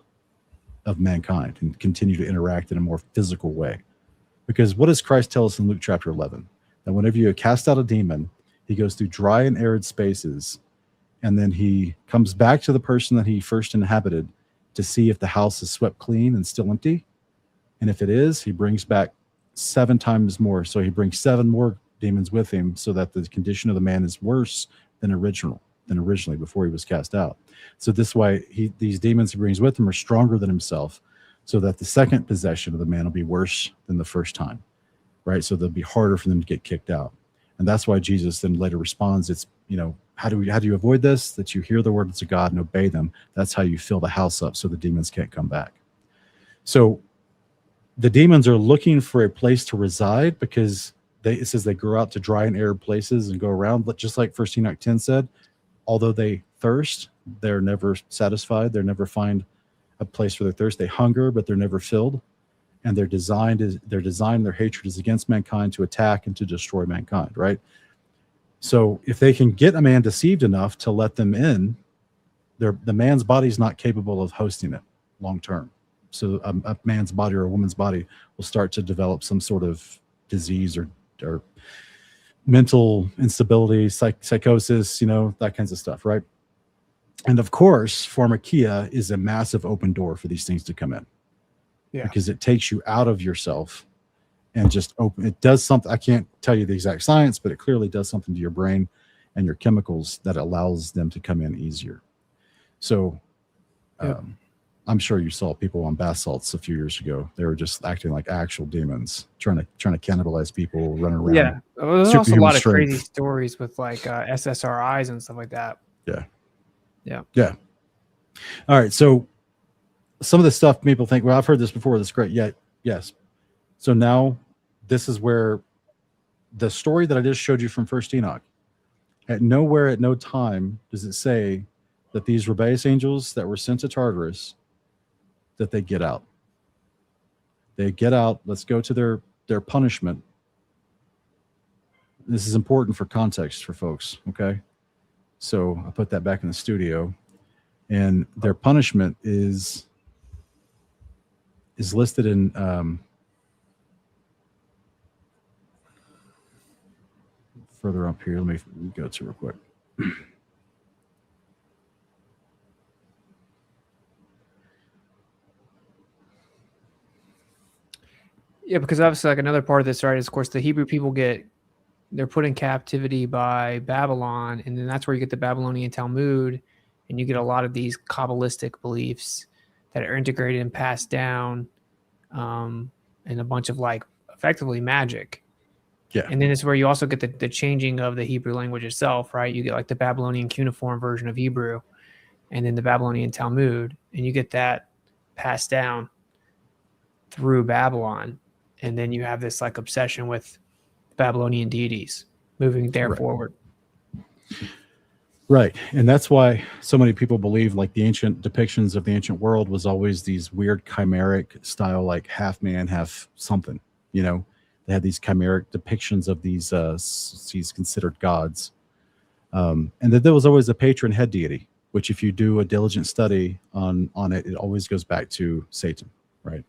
of mankind and continue to interact in a more physical way. Because what does Christ tell us in Luke chapter 11? That whenever you cast out a demon, he goes through dry and arid spaces, and then he comes back to the person that he first inhabited to see if the house is swept clean and still empty. And if it is, he brings back 7 times more. So he brings 7 more demons with him, so that the condition of the man is worse than originally before he was cast out. So this way, these demons he brings with him are stronger than himself, so that the second possession of the man will be worse than the first time, right? So they'll be harder for them to get kicked out. And that's why Jesus then later responds, it's, how do you avoid this? That you hear the words of God and obey them. That's how you fill the house up so the demons can't come back. So the demons are looking for a place to reside, because it says they grow out to dry and arid places and go around. But just like 1 Enoch 10 said, although they thirst, they're never satisfied. They never find a place for their thirst. They hunger, but they're never filled. And their hatred is against mankind, to attack and to destroy mankind, right? So if they can get a man deceived enough to let them in, the man's body is not capable of hosting it long term. So a man's body or a woman's body will start to develop some sort of disease or mental instability, psychosis, that kinds of stuff, right? And of course, pharmakia is a massive open door for these things to come in. Yeah. Because it takes you out of yourself and just open. It does something. I can't tell you the exact science, but it clearly does something to your brain and your chemicals that allows them to come in easier. So I'm sure you saw people on bath salts a few years ago. They were just acting like actual demons, trying to cannibalize people, running around. Yeah, there's also a lot of crazy stories with like SSRIs and stuff like that. Yeah. All right, so some of the stuff people think, well, I've heard this before. That's great. Yeah, yes. So now this is where the story that I just showed you from First Enoch. At no time does it say that these rebellious angels that were sent to Tartarus, that they get out. They get out. Let's go to their punishment. This is important for context for folks, okay? So I put that back in the studio, and their punishment is listed in further up here. Let me go to real quick. Yeah, because obviously, like another part of this, right, is of course the Hebrew people they're put in captivity by Babylon, and then that's where you get the Babylonian Talmud, and you get a lot of these Kabbalistic beliefs that are integrated and passed down, and a bunch of like effectively magic. Yeah. And then it's where you also get the changing of the Hebrew language itself, right? You get like the Babylonian cuneiform version of Hebrew, and then the Babylonian Talmud, and you get that passed down through Babylon. And then you have this like obsession with Babylonian deities moving there forward. Right. And that's why so many people believe like the ancient depictions of the ancient world was always these weird chimeric style, like half man, half something, they had these chimeric depictions of these considered gods. And that there was always a patron head deity, which if you do a diligent study on it, it always goes back to Satan, right?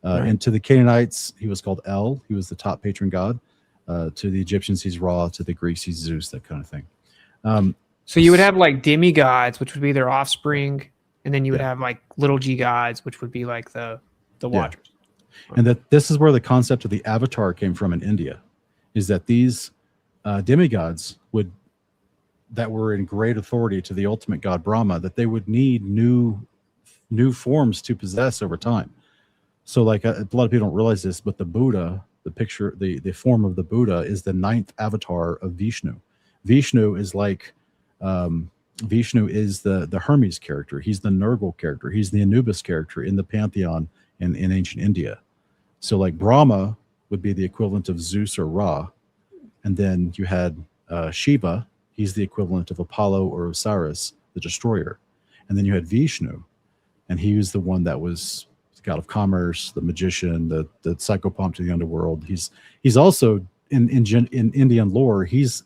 And to the Canaanites, he was called El. He was the top patron god. To the Egyptians, he's Ra. To the Greeks, he's Zeus, that kind of thing. So you would have like demigods, which would be their offspring. And then you would have like little g gods, which would be like the watchers. And that this is where the concept of the avatar came from in India, is that these demigods that were in great authority to the ultimate god Brahma, that they would need new forms to possess over time. So like a lot of people don't realize this, but the Buddha, the form of the Buddha is the 9th avatar of Vishnu. Vishnu is like, Vishnu is the Hermes character. He's the Nurgle character. He's the Anubis character in the pantheon in ancient India. So like Brahma would be the equivalent of Zeus or Ra. And then you had Shiva. He's the equivalent of Apollo or Osiris, the destroyer. And then you had Vishnu. And he was the one that was god of commerce, the magician, the psychopomp to the underworld. He's also in Indian lore, he's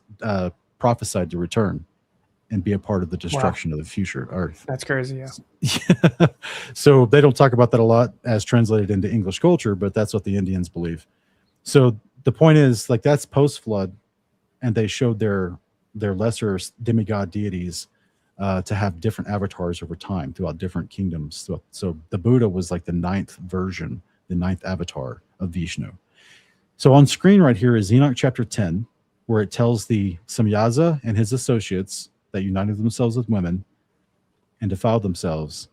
prophesied to return and be a part of the destruction of the future Earth. That's crazy, yeah. So they don't talk about that a lot as translated into English culture, but that's what the Indians believe. So the point is, like, that's post-flood, and they showed their lesser demigod deities to have different avatars over time throughout different kingdoms. So the Buddha was like the 9th version, the 9th avatar of Vishnu. So on screen right here is Enoch chapter 10, where it tells the Samyaza and his associates that united themselves with women and defiled themselves.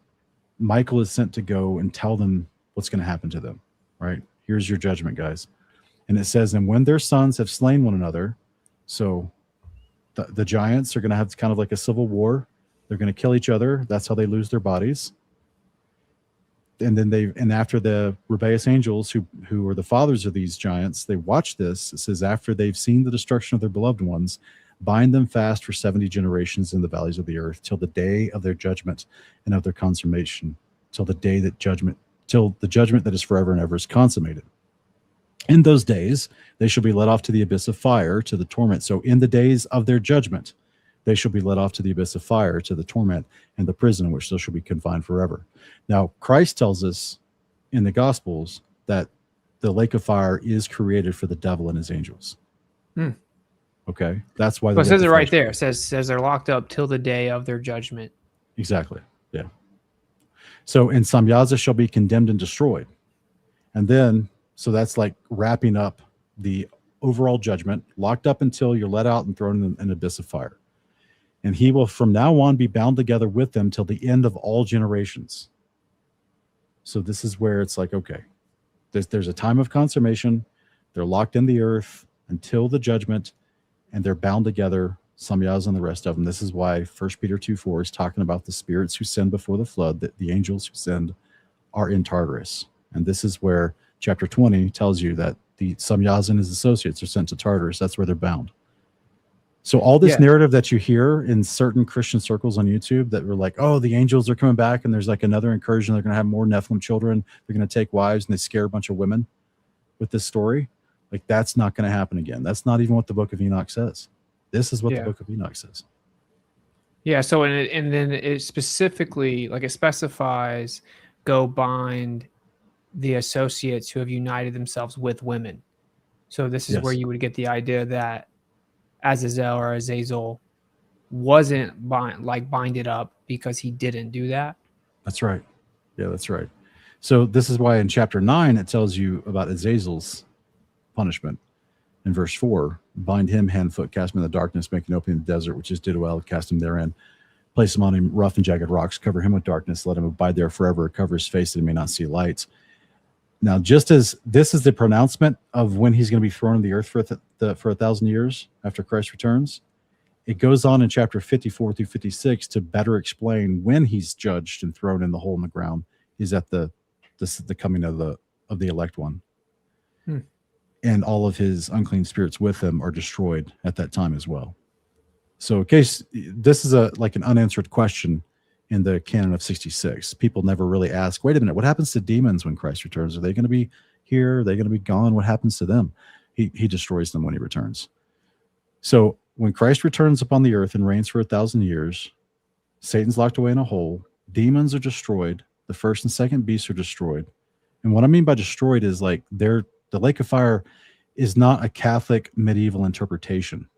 Michael is sent to go and tell them what's going to happen to them, right? Here's your judgment, guys. And it says, and when their sons have slain one another, so the giants are going to have kind of like a civil war. They're going to kill each other. That's how they lose their bodies. And then after the rebellious angels who are the fathers of these giants, they watch this. It says, after they've seen the destruction of their beloved ones, bind them fast for 70 generations in the valleys of the earth, till the day of their judgment and of their consummation, till the judgment that is forever and ever is consummated. In those days, they shall be led off to the abyss of fire, to the torment. So in the days of their judgment, they shall be led off to the abyss of fire, to the torment, and the prison in which they shall be confined forever. Now, Christ tells us in the Gospels that the lake of fire is created for the devil and his angels. Okay, that's why. Well, it says it right there. It says they're locked up till the day of their judgment. Exactly. Yeah. So, and Samyaza shall be condemned and destroyed, and then so that's like wrapping up the overall judgment, locked up until you're let out and thrown in an abyss of fire. And he will from now on be bound together with them till the end of all generations. So this is where it's like, okay, there's a time of consummation. They're locked in the earth until the judgment, and they're bound together, Samyaz and the rest of them. This is why 1 Peter 2:4 is talking about the spirits who sinned before the flood, that the angels who sinned are in Tartarus. And this is where chapter 20 tells you that the Samyaz and his associates are sent to Tartarus. That's where they're bound. So all this narrative that you hear in certain Christian circles on YouTube that were like, oh, the angels are coming back and there's like another incursion. They're going to have more Nephilim children. They're going to take wives and they scare a bunch of women with this story. Like, that's not going to happen again. That's not even what the book of Enoch says. This is what the book of Enoch says. Yeah. So, and then it specifically, like, it specifies, go bind the associates who have united themselves with women. So this is where you would get the idea that Azazel or Azazel wasn't binded up because he didn't do that. That's right. Yeah, that's right. So this is why in chapter 9 it tells you about Azazel's punishment. In verse 4, bind him hand, foot, cast him in the darkness, make an opening in the desert, which is Diduel, cast him therein, place him on him rough and jagged rocks, cover him with darkness, let him abide there forever, cover his face that he may not see light. Now, just as this is the pronouncement of when he's going to be thrown in the earth for 1,000 years after Christ returns, it goes on in chapter 54 through 56 to better explain when he's judged and thrown in the hole in the ground is at the coming of the elect one. And all of his unclean spirits with him are destroyed at that time as well. So in case this is like an unanswered question in the canon of 66, people never really ask, wait a minute, what happens to demons when Christ returns? Are they going to be here? Are they going to be gone? What happens to them? He destroys them when he returns. So when Christ returns upon the earth and reigns for 1,000 years, Satan's locked away in a hole, demons are destroyed, the first and second beasts are destroyed. And what I mean by destroyed is like the lake of fire is not a Catholic medieval interpretation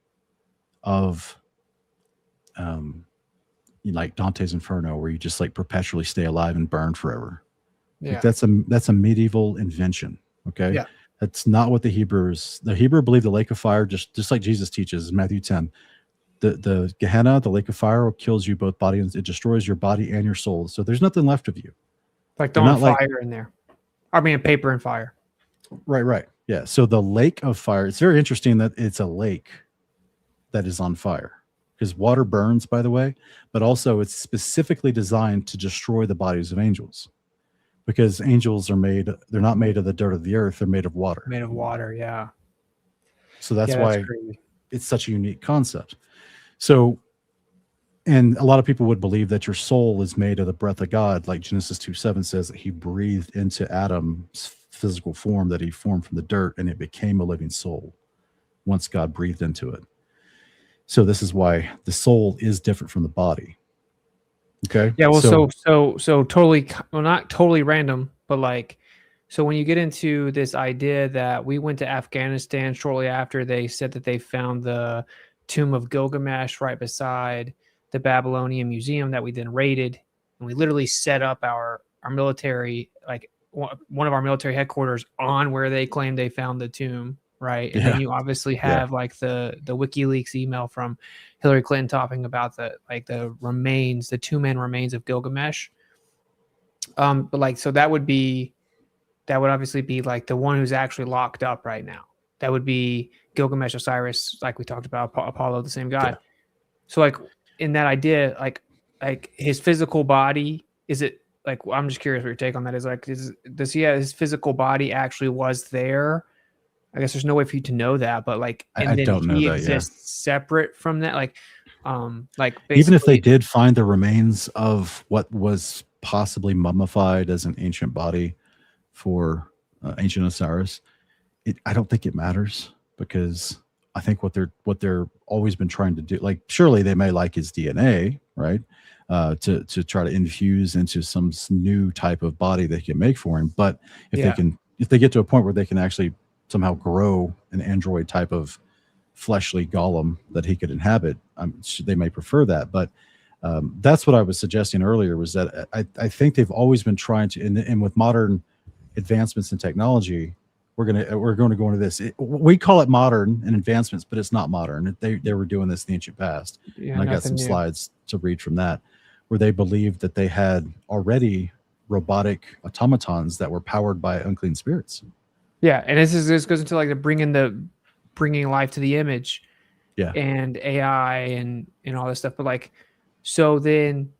of like Dante's Inferno, where you just like perpetually stay alive and burn forever. Yeah. Like that's a medieval invention. Okay. Yeah. That's not what the Hebrew believed the lake of fire, just like Jesus teaches in Matthew 10. The Gehenna, the lake of fire, kills you both body and it destroys your body and your soul. So there's nothing left of you. Like throwing fire in there. I mean, paper and fire. Right. Yeah. So the lake of fire, it's very interesting that it's a lake that is on fire. Because water burns, by the way, but also it's specifically designed to destroy the bodies of angels. Because angels they're not made of the dirt of the earth, they're made of water. Made of water, yeah. So that's why it's such a unique concept. So, and a lot of people would believe that your soul is made of the breath of God, like Genesis 2:7 says that he breathed into Adam's physical form that he formed from the dirt, and it became a living soul once God breathed into it. So this is why the soul is different from the body. Okay. Yeah. Well, so totally, well, not totally random, but like, so when you get into this idea that we went to Afghanistan shortly after they said that they found the tomb of Gilgamesh right beside the Babylonian museum that we then raided, and we literally set up our military, like one of our military headquarters on where they claimed they found the tomb. Right. And then you obviously have like the WikiLeaks email from Hillary Clinton talking about the remains, the 2-man remains of Gilgamesh. But like, so that would obviously be like the one who's actually locked up right now. That would be Gilgamesh, Osiris, like we talked about, Apollo, the same guy. Yeah. So like in that idea, like his physical body, is it like, I'm just curious what your take on that is. Like, does he have his physical body actually was there? I guess there's no way for you to know that, but like, and I don't know he exists separate from that. Like even if they did find the remains of what was possibly mummified as an ancient body for ancient Osiris, I don't think it matters, because I think what they're always been trying to do, like surely they may like his DNA, right? To try to infuse into some new type of body they can make for him. But if they get to a point where they can actually somehow grow an android type of fleshly golem that he could inhabit, they may prefer that. But that's what I was suggesting earlier, was that I think they've always been trying to, and with modern advancements in technology, we're going to go into this. We call it modern and advancements, but it's not modern. They were doing this in the ancient past. And I got some slides to read from that, where they believed that they had already robotic automatons that were powered by unclean spirits. Yeah, and this goes into like bringing life to the image, and AI and all this stuff. But like, so then,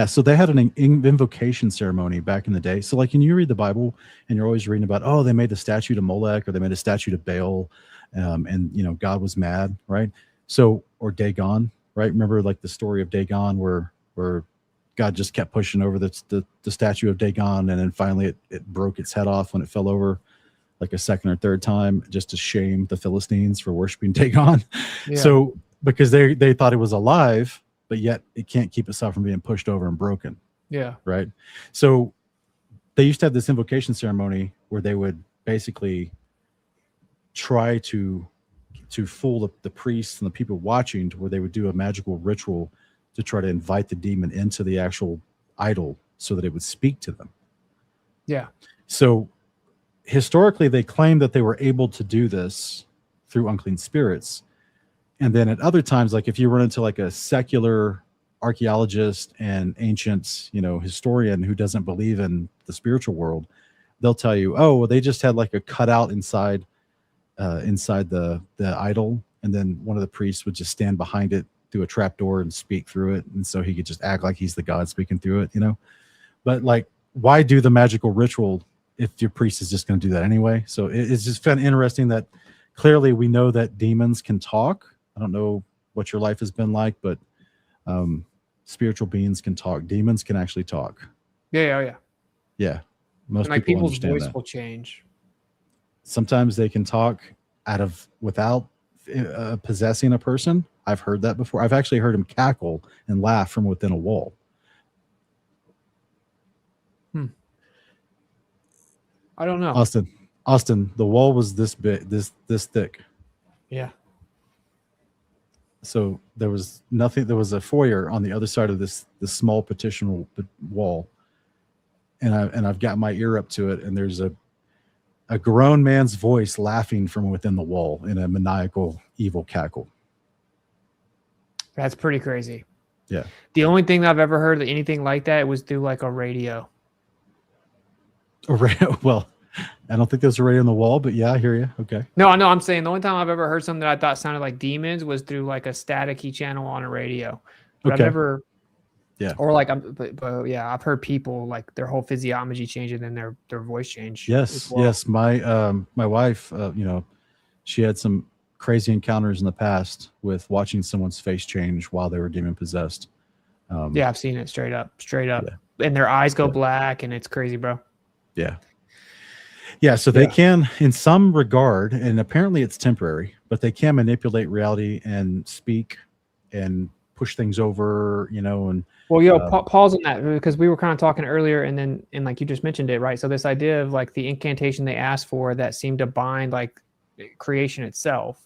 so they had an invocation ceremony back in the day. So like, when you read the Bible and you're always reading about, oh, they made a statue to Molech, or they made a statue to Baal, and God was mad, right? So, or Dagon, right? Remember like the story of Dagon, where God just kept pushing over the statue of Dagon, and then finally it broke its head off when it fell over like a second or third time, just to shame the Philistines for worshiping Dagon. So because they thought it was alive, but yet it can't keep itself from being pushed over and broken. Right. So they used to have this invocation ceremony where they would basically try to fool the priests and the people watching, to where they would do a magical ritual to try to invite the demon into the actual idol so that it would speak to them. So historically, they claim that they were able to do this through unclean spirits. And then at other times, like if you run into like a secular archaeologist and ancient, historian who doesn't believe in the spiritual world, they'll tell you, oh, well, they just had like a cutout inside the idol, and then one of the priests would just stand behind it through a trap door and speak through it, and so he could just act like he's the god speaking through it, But like, why do the magical ritual if your priest is just going to do that anyway? So it's just kind of interesting that clearly we know that demons can talk. I don't know what your life has been like, but spiritual beings can talk. Demons can actually talk. Yeah. Most like people people's voice that. will change. Sometimes they can talk without possessing a person. I've heard that before. I've actually heard him cackle and laugh from within a wall. I don't know. Austin, the wall was this big, this thick. Yeah. So there was nothing. There was a foyer on the other side of this small partition wall, and I've got my ear up to it, and there's a grown man's voice laughing from within the wall in a maniacal, evil cackle. That's pretty crazy. Yeah. The only thing that I've ever heard of anything like that was through like a radio. Well, I don't think there's a radio on the wall, but yeah, I hear you. Okay. No, I'm saying the only time I've ever heard something that I thought sounded like demons was through like a staticky channel on a radio. But I've never, or like, but yeah, I've heard people like their whole physiology change and then their voice change. Yes, yes. My wife, she had some crazy encounters in the past with watching someone's face change while they were demon possessed. Yeah, I've seen it straight up, and their eyes go black, and it's crazy, bro. Yeah, so they can, in some regard, and apparently it's temporary, but they can manipulate reality and speak and push things over, and pause on that, because we were kind of talking earlier, and like you just mentioned it, right? So this idea of like the incantation they asked for that seemed to bind like creation itself.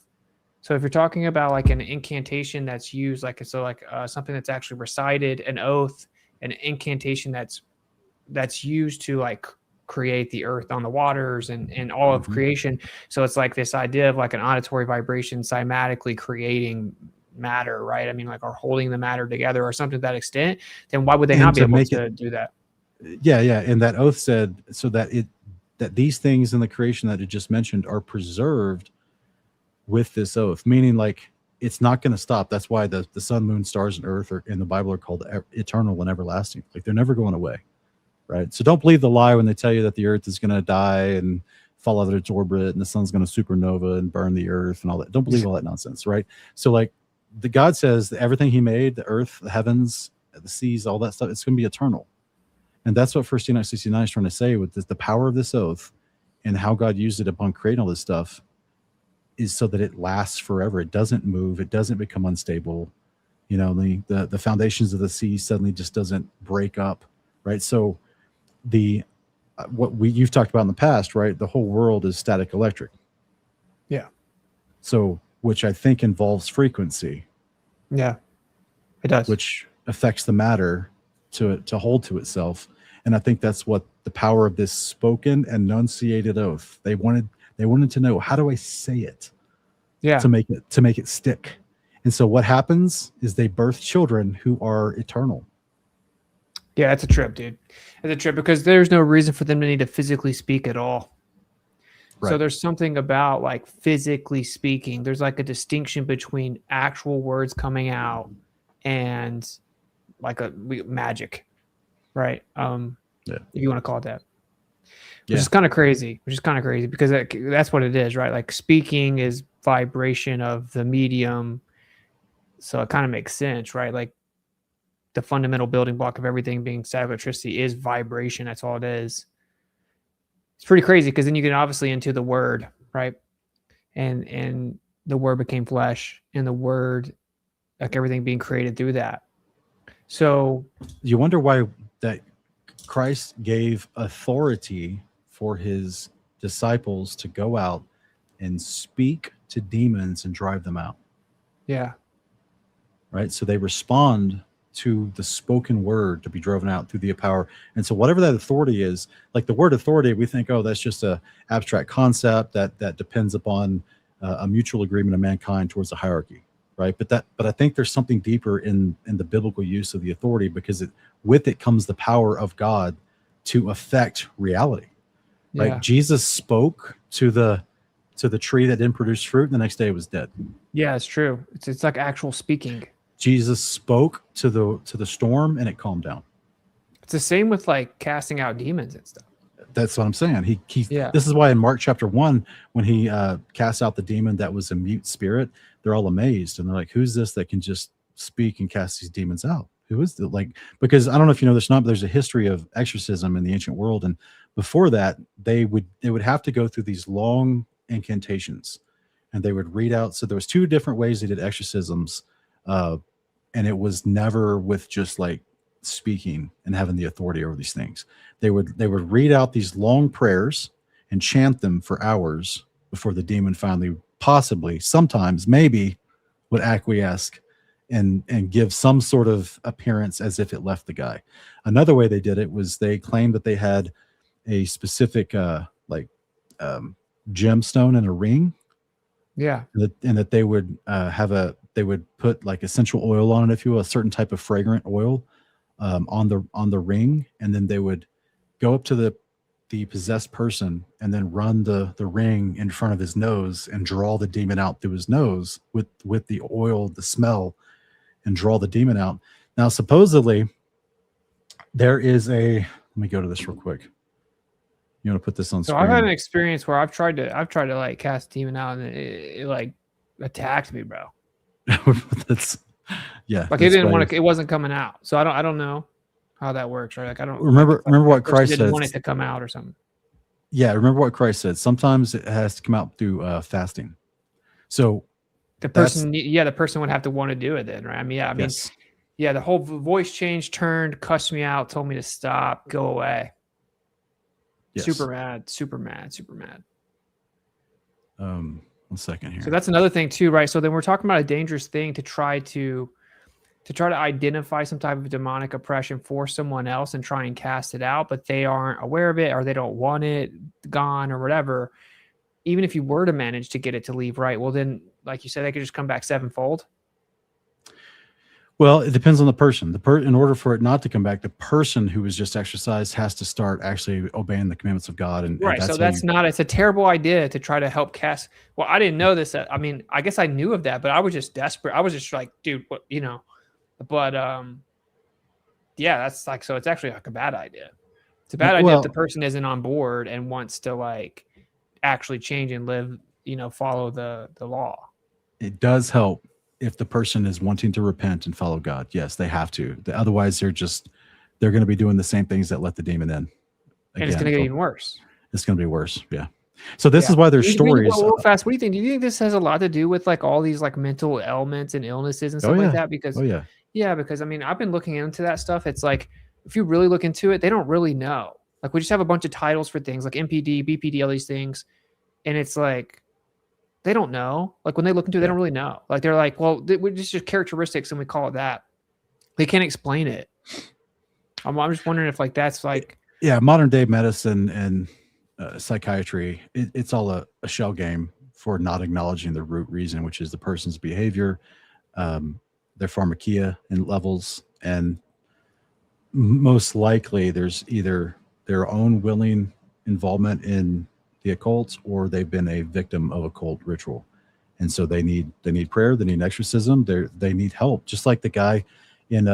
So if you're talking about like an incantation that's used, something that's actually recited, an oath, an incantation that's used to like create the earth on the waters and all of creation. So it's like this idea of like an auditory vibration cymatically creating matter, right? I mean, like, or holding the matter together or something to that extent. Then why would they not be able to do that? Yeah. And that oath said so that these things in the creation that it just mentioned are preserved with this oath, meaning like it's not going to stop. That's why the sun, moon, stars, and earth in the Bible are called eternal and everlasting. Like they're never going away. Right. So don't believe the lie when they tell you that the earth is going to die and fall out of its orbit and the sun's going to supernova and burn the earth and all that. Don't believe all that nonsense. Right. So like the God says that everything he made, the earth, the heavens, the seas, all that stuff, it's going to be eternal. And that's what 1 Enoch 69 is trying to say with the power of this oath and how God used it upon creating all this stuff is so that it lasts forever. It doesn't move. It doesn't become unstable. You know, the foundations of the sea suddenly just doesn't break up, right? So the you've talked about in the past, right? The whole world is static electric. Yeah. So, which I think involves frequency. Yeah, it does. Which affects the matter to hold to itself. And I think that's what the power of this spoken enunciated oath. They wanted to know, how do I say it? Yeah. To make it stick. And so what happens is they birth children who are eternal. Yeah, that's a trip, dude. It's a trip because there's no reason for them to need to physically speak at all. Right. So there's something about like physically speaking. There's like a distinction between actual words coming out and like magic, right? If you want to call it that. Which is kind of crazy. Because that's what it is, right? Like speaking is vibration of the medium. So it kind of makes sense, right? Like the fundamental building block of everything being static electricity is vibration. That's all it is. It's pretty crazy because then you get obviously into the word, right? And the word became flesh, and the word, like everything being created through that. So you wonder why that Christ gave authority for his disciples to go out and speak to demons and drive them out. Yeah. Right. So they respond to the spoken word to be driven out through the power. And so whatever that authority is, like the word authority, we think, oh, that's just a abstract concept that depends upon a mutual agreement of mankind towards a hierarchy. Right. But I think there's something deeper in the biblical use of the authority, because with it comes the power of God to affect reality. Right. Yeah. Jesus spoke to the tree that didn't produce fruit, and the next day it was dead. Yeah, it's true. It's like actual speaking. Jesus spoke to the storm and it calmed down. It's the same with like casting out demons and stuff. That's what I'm saying. He This is why in Mark chapter 1, when he casts out the demon that was a mute spirit, they're all amazed and they're like, who's this that can just speak and cast these demons out? Who is it? Like, because I don't know if you know this or not, but there's a history of exorcism in the ancient world, and before that they would have to go through these long incantations, and they would read out. So there was 2 different ways they did exorcisms, and it was never with just like speaking and having the authority over these things. They would read out these long prayers and chant them for hours before the demon finally, possibly, sometimes, maybe, would acquiesce and give some sort of appearance as if it left the guy. Another way they did it was they claimed that they had a specific gemstone in a ring. Yeah. And that they would they would put like essential oil on it, if you will, a certain type of fragrant oil on the ring, and then they would go up to the possessed person and then run the ring in front of his nose and draw the demon out through his nose with the oil, the smell, and draw the demon out. Now, supposedly, there is let me go to this real quick. You want to put this on screen? So I've had an experience where I've tried to like cast a demon out, and it like attacked me, bro. That's like it didn't want to. It wasn't coming out. So I don't know how that works, right? Like I don't remember what Christ said. Want it to come out or something. Yeah, remember what Christ said. Sometimes it has to come out through fasting. So the person would have to want to do it then, right? I mean, yes. Yeah, the whole voice changed, turned, cussed me out, told me to stop, go away. Yes. Super mad. 1 second here. So that's another thing too, right? So then we're talking about a dangerous thing to try to identify some type of demonic oppression for someone else and try and cast it out, but they aren't aware of it, or they don't want it gone, or whatever. Even if you were to manage to get it to leave, right? Well, then, like you said, they could just come back sevenfold. Well, it depends on the person. In order for it not to come back, the person who was just exorcised has to start actually obeying the commandments of God. And right. So it's a terrible idea to try to help cast. Well, I didn't know this. I mean, I guess I knew of that, but I was just desperate. I was just like, dude, what, but yeah, that's like, so it's actually like a bad idea. It's a bad idea if the person isn't on board and wants to like actually change and live, follow the law. It does help if the person is wanting to repent and follow God. Yes, they have to. Otherwise, they're going to be doing the same things that let the demon in. Again, and it's going to get even worse. it's going to be worse. Yeah. So this is why there's stories. Real fast. What do you think? Do you think this has a lot to do with like all these like mental ailments and illnesses and stuff like that? Because because I mean, I've been looking into that stuff. It's like if you really look into it, they don't really know. Like we just have a bunch of titles for things like MPD, BPD, all these things, and it's like they don't know. Like when they look into it, they don't really know. Like they're like, well, we're just characteristics, and we call it that. They can't explain it. I'm just wondering if like that's like modern day medicine and psychiatry, it's all a shell game for not acknowledging the root reason, which is the person's behavior, their pharmakeia and levels, and most likely there's either their own willing involvement in the occult or they've been a victim of occult ritual, and so they need prayer, they need exorcism, they need help, just like the guy in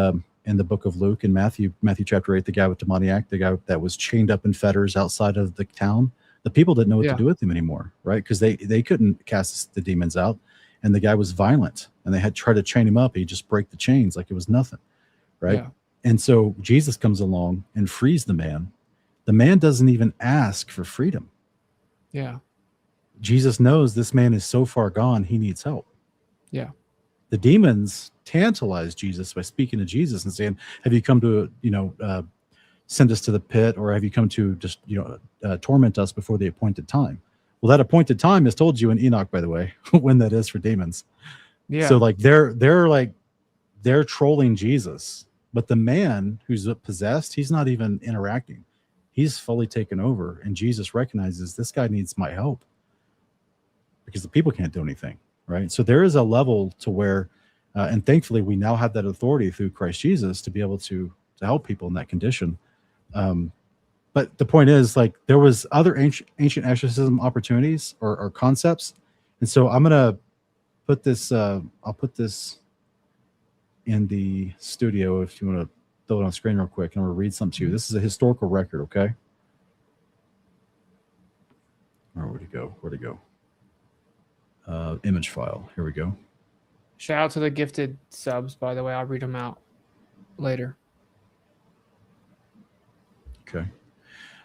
the book of Luke and Matthew chapter 8, the guy with demoniac, the guy that was chained up in fetters outside of the town. The people didn't know what to do with him anymore, right? Because they couldn't cast the demons out, and the guy was violent, and they had tried to chain him up. He'd just break the chains like it was nothing, right? Yeah. And so Jesus comes along and frees the man. The man doesn't even ask for freedom. Yeah. Jesus knows this man is so far gone, he needs help. Yeah. The demons tantalize Jesus by speaking to Jesus and saying, have you come to, send us to the pit, or have you come to just, torment us before the appointed time? Well, that appointed time is told you in Enoch, by the way, when that is for demons. Yeah. So like they're trolling Jesus, but the man who's possessed, he's not even interacting. He's fully taken over, and Jesus recognizes this guy needs my help because the people can't do anything. Right. So there is a level to where, and thankfully we now have that authority through Christ Jesus to be able to help people in that condition. But the point is, like, there was other ancient exorcism opportunities or concepts. And so I'm going to put this, I'll put this in the studio if you want to throw it on screen real quick, and I'm going to read something to you. This is a historical record. Okay. Where'd it go? Image file. Here we go. Shout out to the gifted subs, by the way. I'll read them out later. Okay.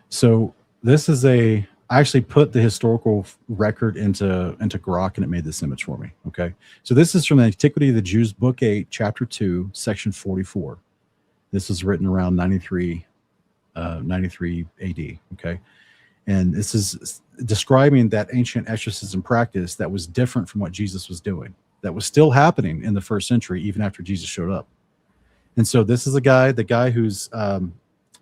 So this is I actually put the historical record into Grok, and it made this image for me. Okay. So this is from the Antiquity of the Jews, Book 8, Chapter 2, Section 44. This was written around 93 AD. Okay. And this is describing that ancient exorcism practice that was different from what Jesus was doing, that was still happening in the first century, even after Jesus showed up. And so this is the guy who's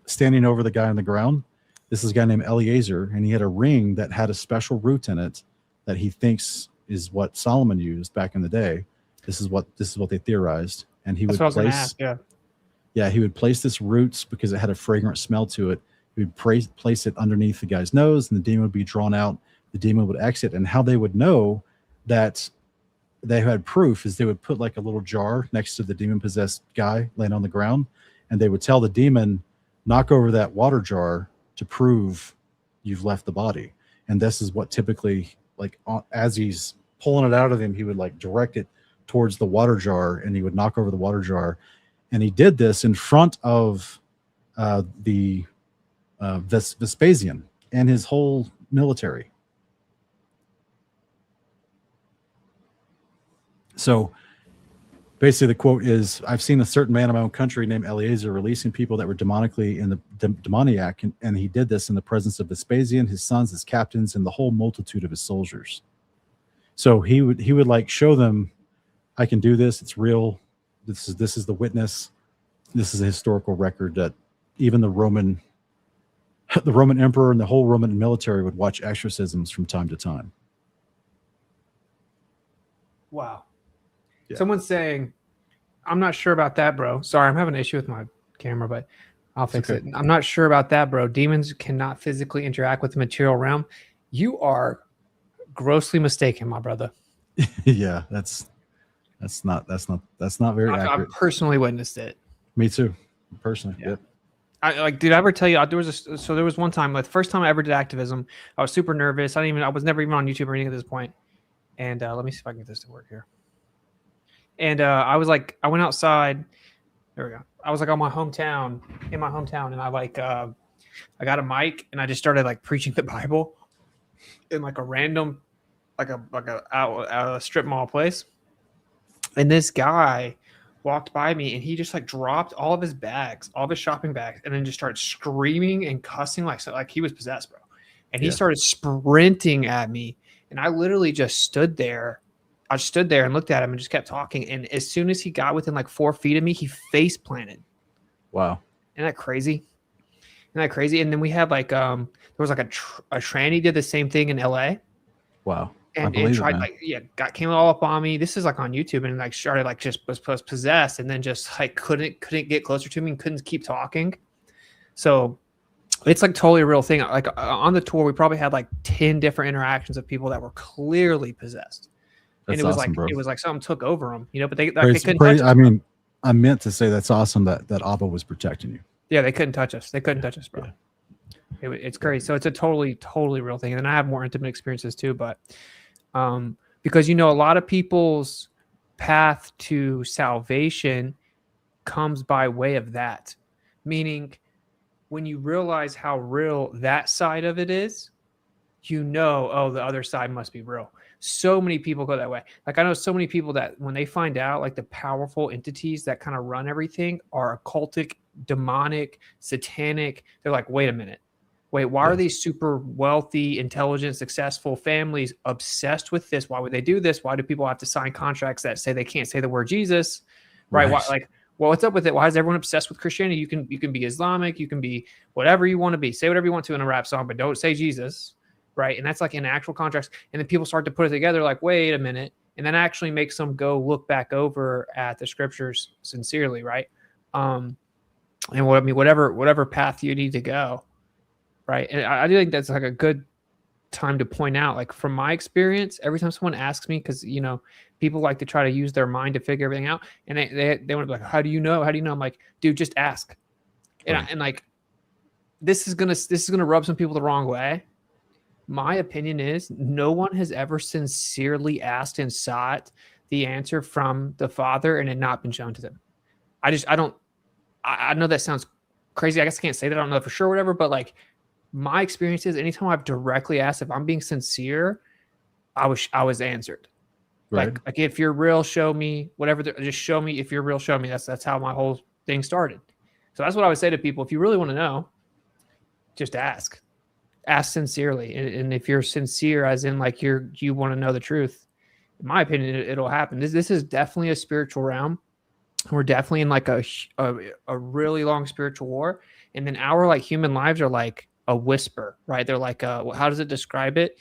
standing over the guy on the ground. This is a guy named Eliezer, and he had a ring that had a special root in it that he thinks is what Solomon used back in the day. This is what they theorized. And he would place, he would place this root because it had a fragrant smell to it. He would place it underneath the guy's nose, and the demon would be drawn out. The demon would exit. And how they would know that they had proof is they would put like a little jar next to the demon-possessed guy laying on the ground, and they would tell the demon, knock over that water jar to prove you've left the body. And this is what typically, like, as he's pulling it out of him, he would like direct it towards the water jar, and he would knock over the water jar. And he did this in front of the Vespasian and his whole military. So basically the quote is, I've seen a certain man in my own country named Eliezer releasing people that were demonically in the demoniac, and he did this in the presence of Vespasian, his sons, his captains, and the whole multitude of his soldiers. So he would like show them, I can do this, it's real, this is the witness, this is a historical record that even the Roman emperor and the whole Roman military would watch exorcisms from time to time. Wow. Yeah. Someone's saying, I'm not sure about that, bro. Sorry, I'm having an issue with my camera, but I'll fix it. I'm not sure about that, bro. Demons cannot physically interact with the material realm. You are grossly mistaken, my brother. Yeah, that's not very accurate. I've personally witnessed it. Me too. Personally. Yeah. Did I ever tell you there was one time, like the first time I ever did activism, I was super nervous. I was never even on YouTube or anything at this point. And let me see if I can get this to work here. And I went outside. There we go. I was like in my hometown, and I I got a mic and I just started like preaching the Bible in like a random, like a strip mall place. And this guy walked by me and he just like dropped all of his bags, all of his shopping bags, and then just started screaming and cussing like he was possessed, bro. And he started sprinting at me. And I literally just stood there. I stood there and looked at him and just kept talking. And as soon as he got within like 4 feet of me, he face planted. Wow. Isn't that crazy? Isn't that crazy? And then we had like there was like a tranny did the same thing in LA. Wow. And tried came all up on me. This is like on YouTube, and like started like just was possessed, and then just like couldn't get closer to me and couldn't keep talking. So it's like totally a real thing. Like on the tour, we probably had like 10 different interactions of people that were clearly possessed. That's and it was awesome, like bro. It was like something took over them, you know. But they Praise, couldn't touch us. I mean, I meant to say that's awesome that Abba was protecting you. Yeah, they couldn't touch us. They couldn't touch us, bro. Yeah. It's crazy. So it's a totally real thing. And I have more intimate experiences too, but because, you know, a lot of people's path to salvation comes by way of that. Meaning when you realize how real that side of it is, you know, oh, the other side must be real. So many people go that way. Like I know so many people that when they find out like the powerful entities that kind of run everything are occultic, demonic, satanic, they're like, wait a minute. Wait, why are these super wealthy, intelligent, successful families obsessed with this? Why would they do this? Why do people have to sign contracts that say they can't say the word Jesus? Right? Why, like, well, what's up with it? Why is everyone obsessed with Christianity? You can be Islamic, you can be whatever you want to be. Say whatever you want to in a rap song, but don't say Jesus. Right? And that's like in actual contracts. And then people start to put it together like, wait a minute. And then actually makes them go look back over at the scriptures sincerely, right? And whatever path you need to go. Right. And I do think that's like a good time to point out, like from my experience, every time someone asks me, because, you know, people like to try to use their mind to figure everything out. And they want to be like, how do you know? How do you know? I'm like, dude, just ask. Right. And like, this is going to rub some people the wrong way. My opinion is no one has ever sincerely asked and sought the answer from the Father and it not been shown to them. I know that sounds crazy. I guess I can't say that. I don't know for sure, or whatever, but like, my experience is anytime I've directly asked if I'm being sincere, I was answered. Right. Like if you're real, show me whatever. Just show me if you're real. Show me. That's how my whole thing started. So that's what I would say to people. If you really want to know, just ask. Ask sincerely, and if you're sincere, as in like you want to know the truth, in my opinion, it'll happen. This is definitely a spiritual realm. We're definitely in like a really long spiritual war, and then our like human lives are like a whisper, right? They're like, how does it describe it?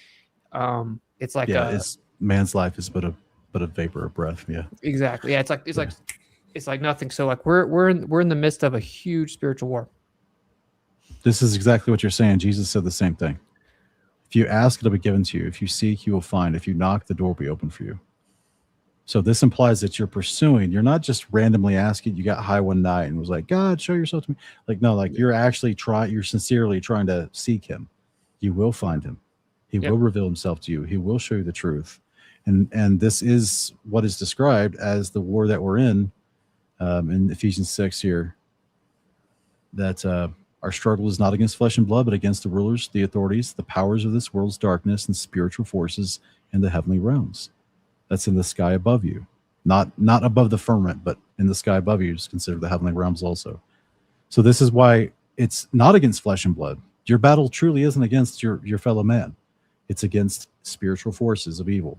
It's like, it's man's life is but a vapor of breath. Yeah, exactly. Yeah, it's like nothing. So like we're in the midst of a huge spiritual war. This is exactly what you're saying. Jesus said the same thing. If you ask, it'll be given to you. If you seek, you will find. If you knock, the door will be open for you. So this implies that you're pursuing. You're not just randomly asking. You got high one night and was like, God, show yourself to me. Like, no, like you're actually you're sincerely trying to seek him. You will find him. He will reveal himself to you. He will show you the truth. And this is what is described as the war that we're in Ephesians 6 here, that our struggle is not against flesh and blood, but against the rulers, the authorities, the powers of this world's darkness, and spiritual forces in the heavenly realms. That's in the sky above you, not above the firmament, but in the sky above you is considered the heavenly realms also. So this is why it's not against flesh and blood. Your battle truly isn't against your fellow man. It's against spiritual forces of evil.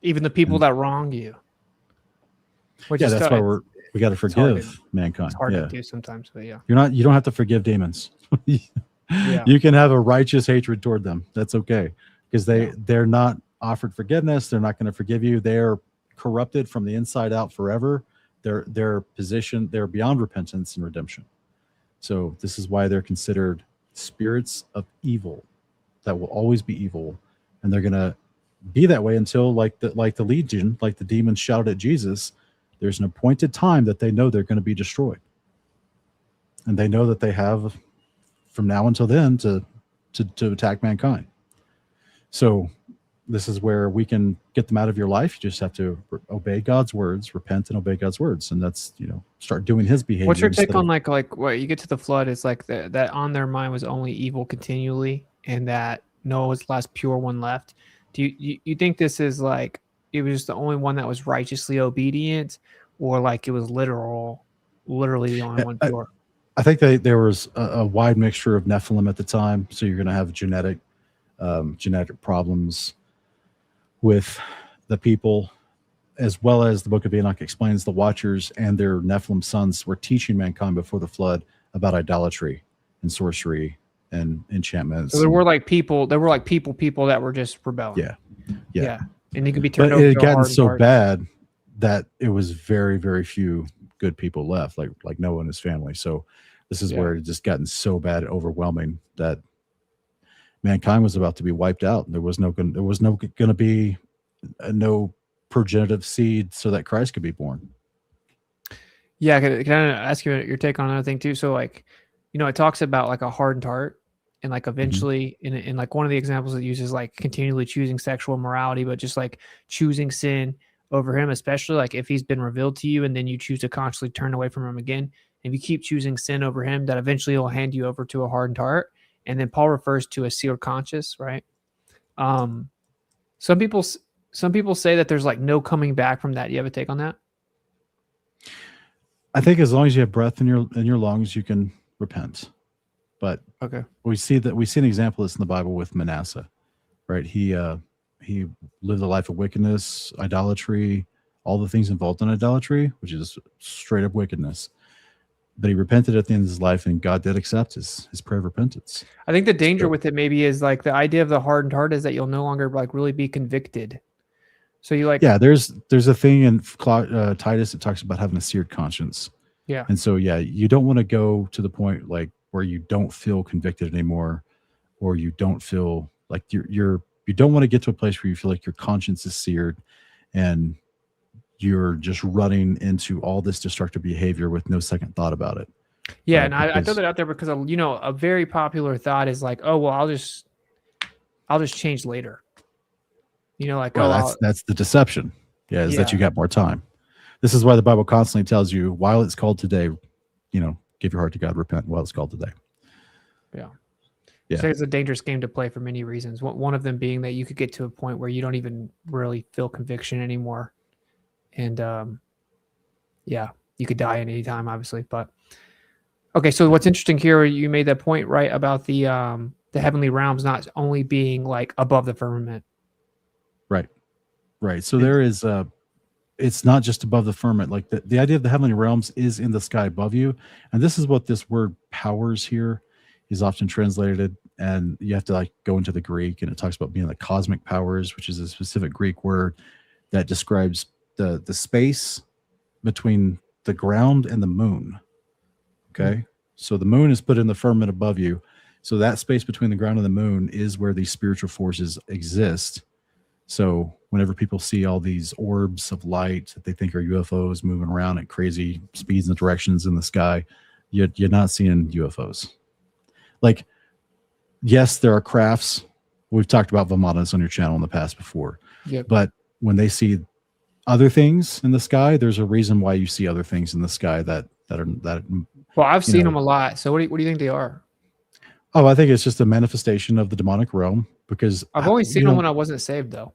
Even the people that wrong you. That's why we got to forgive mankind. It's hard to do sometimes, but yeah. You don't have to forgive demons. You can have a righteous hatred toward them. That's okay. Because they're not offered forgiveness. They're not going to forgive you. They're corrupted from the inside out forever. They're beyond repentance and redemption. So this is why they're considered spirits of evil that will always be evil. And they're going to be that way until like the legion, like the demons shouted at Jesus, there's an appointed time that they know they're going to be destroyed. And they know that they have from now until then to attack mankind. So this is where we can get them out of your life. You just have to obey God's words, repent and obey God's words. And that's, start doing his behavior. What's your take on like what you get to the flood is like that on their mind was only evil continually, and that Noah was the last pure one left? Do you think this is like it was the only one that was righteously obedient, or like it was literally the only one pure? I think there was a wide mixture of Nephilim at the time. So you're going to have genetic problems with the people, as well as the Book of Enoch explains the Watchers and their Nephilim sons were teaching mankind before the flood about idolatry and sorcery and enchantments. So there were like people that were just rebelling. Yeah. And they could be turned but over. It had gotten so bad that it was very, very few good people left, like Noah and his family. So this is where it just gotten so bad and overwhelming that mankind was about to be wiped out. There was no going to be no progenitive seed so that Christ could be born. Yeah, can I ask you your take on another thing too? So like, it talks about like a hardened heart, and like eventually in like one of the examples it uses like continually choosing sexual morality, but just like choosing sin over him, especially like if he's been revealed to you and then you choose to consciously turn away from him again. If you keep choosing sin over him, that eventually will hand you over to a hardened heart. And then Paul refers to a sealed conscience, right? Some people say that there's like no coming back from that. You have a take on that? I think as long as you have breath in your lungs, you can repent. But okay, we see an example of this in the Bible with Manasseh, right? He lived a life of wickedness, idolatry, all the things involved in idolatry, which is straight up wickedness. But he repented at the end of his life, and God did accept his prayer of repentance. I think the danger with it maybe is like the idea of the hardened heart is that you'll no longer like really be convicted. So you like, there's a thing in Titus that talks about having a seared conscience. Yeah. And so, you don't want to go to the point like where you don't feel convicted anymore, or you don't feel like you don't want to get to a place where you feel like your conscience is seared and you're just running into all this destructive behavior with no second thought about it. Yeah. And I throw that out there because, a very popular thought is like, oh, well, I'll just change later. That's the deception. Is that you got more time. This is why the Bible constantly tells you, while it's called today, give your heart to God, repent while it's called today. Yeah. So it's a dangerous game to play for many reasons. One of them being that you could get to a point where you don't even really feel conviction anymore. And you could die at any time, obviously. But okay, so what's interesting here, you made that point, right, about the heavenly realms not only being like above the firmament. Right. So there is it's not just above the firmament. Like the idea of the heavenly realms is in the sky above you. And this is what this word powers here is often translated. And you have to like go into the Greek, and it talks about being the cosmic powers, which is a specific Greek word that describes the space between the ground and the moon. Okay. So the moon is put in the firmament above you. So that space between the ground and the moon is where these spiritual forces exist. So whenever people see all these orbs of light that they think are UFOs moving around at crazy speeds and directions in the sky, you're not seeing UFOs. Like, yes, there are crafts. We've talked about Vimanas on your channel in the past before. Yep. But when they see other things in the sky, there's a reason why you see other things in the sky that are. Well, I've seen them a lot. So what do you think they are? Oh, I think it's just a manifestation of the demonic realm, because I've only seen them when I wasn't saved, though.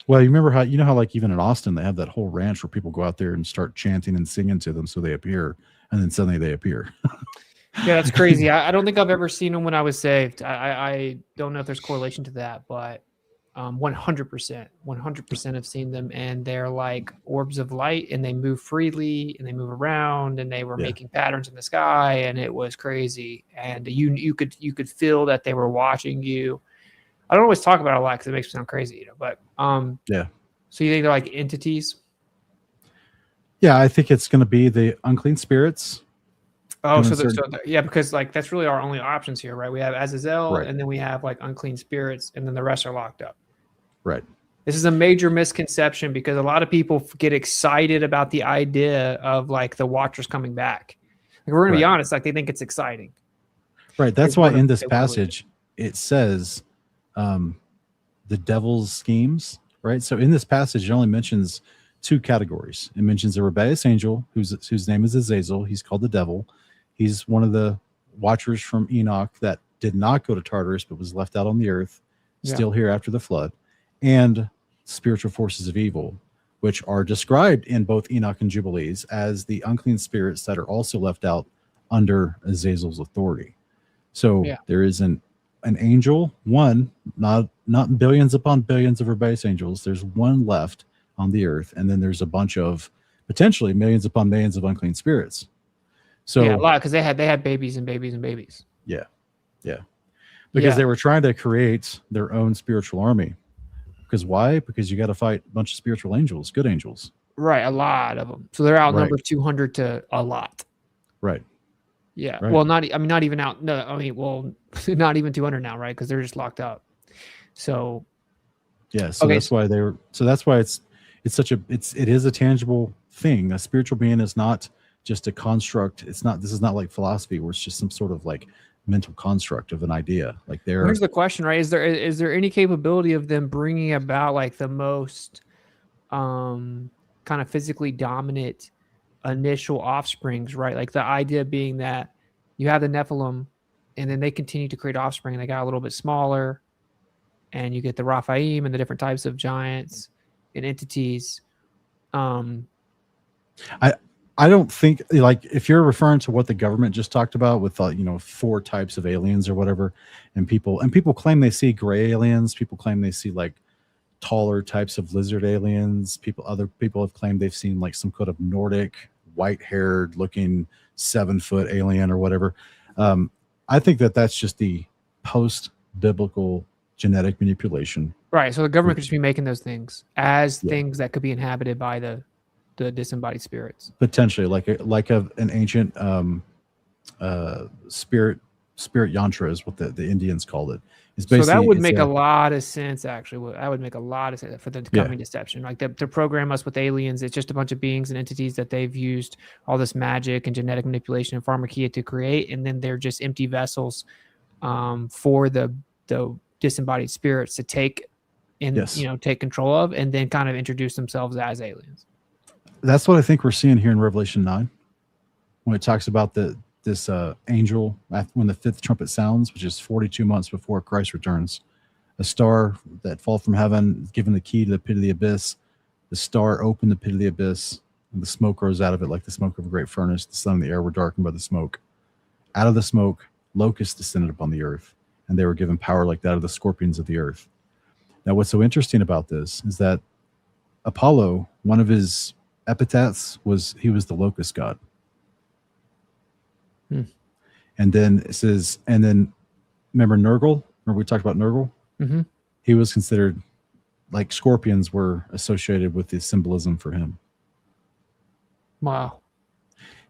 Well, you remember how like even in Austin, they have that whole ranch where people go out there and start chanting and singing to them so they appear, and then suddenly they appear. Yeah, that's crazy. I don't think I've ever seen them when I was saved. I don't know if there's correlation to that, but 100% have seen them, and they're like orbs of light, and they move freely, and they move around, and they were making patterns in the sky, and it was crazy. And you could feel that they were watching you. I don't always talk about it a lot because it makes me sound crazy, but So you think they're like entities? Yeah, I think it's going to be the unclean spirits. Oh, because like that's really our only options here, right? We have Azazel, and then we have like unclean spirits, and then the rest are locked up. Right. This is a major misconception because a lot of people get excited about the idea of like the Watchers coming back. Like, we're going to be honest, like they think it's exciting. Right. That's why in this passage it says, the devil's schemes, right? So in this passage, it only mentions two categories. It mentions a rebellious angel whose name is Azazel. He's called the devil. He's one of the watchers from Enoch that did not go to Tartarus but was left out on the earth, still here after the flood, and spiritual forces of evil, which are described in both Enoch and Jubilees as the unclean spirits that are also left out under Azazel's authority. So there is an angel, one, not billions upon billions of rebellious angels. There's one left on the earth, and then there's a bunch of potentially millions upon millions of unclean spirits. So a lot, because they had babies and babies and babies. Because they were trying to create their own spiritual army. Because why? Because you got to fight a bunch of spiritual angels, good angels. Right, a lot of them. So they're outnumbered 200 to a lot. Right. Yeah. Right. Well, not even out. No, I mean, well, not even 200 now, right? Because they're just locked up. So. Yeah. So that's why they were. So that's why it is a tangible thing. A spiritual being is not just a construct. This is not like philosophy where it's just some sort of like mental construct of an idea. Like here's the question, right? Is there any capability of them bringing about like the most kind of physically dominant initial offsprings, right? Like the idea being that you have the Nephilim and then they continue to create offspring and they got a little bit smaller, and you get the Raphaim and the different types of giants and entities. I don't think, like, if you're referring to what the government just talked about with 4 types of aliens or whatever, and people claim they see gray aliens, people claim they see like taller types of lizard aliens, other people have claimed they've seen like some kind of Nordic white-haired looking 7-foot alien or whatever. I think that's just the post-biblical genetic manipulation. Right. So the government could just be making those things as things that could be inhabited by the disembodied spirits, potentially like an ancient spirit yantra is what the Indians called it. So that would make a lot of sense. Actually, that would make a lot of sense for the coming deception. Like to program us with aliens, it's just a bunch of beings and entities that they've used all this magic and genetic manipulation and pharmakia to create, and then they're just empty vessels for the disembodied spirits to take take control of, and then kind of introduce themselves as aliens. That's what I think we're seeing here in Revelation 9, when it talks about this angel when the 5th trumpet sounds, which is 42 months before Christ returns. A star that fall from heaven, given the key to the pit of the abyss. The star opened the pit of the abyss, and the smoke rose out of it like the smoke of a great furnace. The sun and the air were darkened by the smoke. Out of the smoke, locusts descended upon the earth, and they were given power like that of the scorpions of the earth. Now, what's so interesting about this is that Apollo, one of his epithets was he was the locust god. And then it says, and then remember Nergal? Remember we talked about Nergal? Mm-hmm. He was considered, like, scorpions were associated with the symbolism for him. Wow.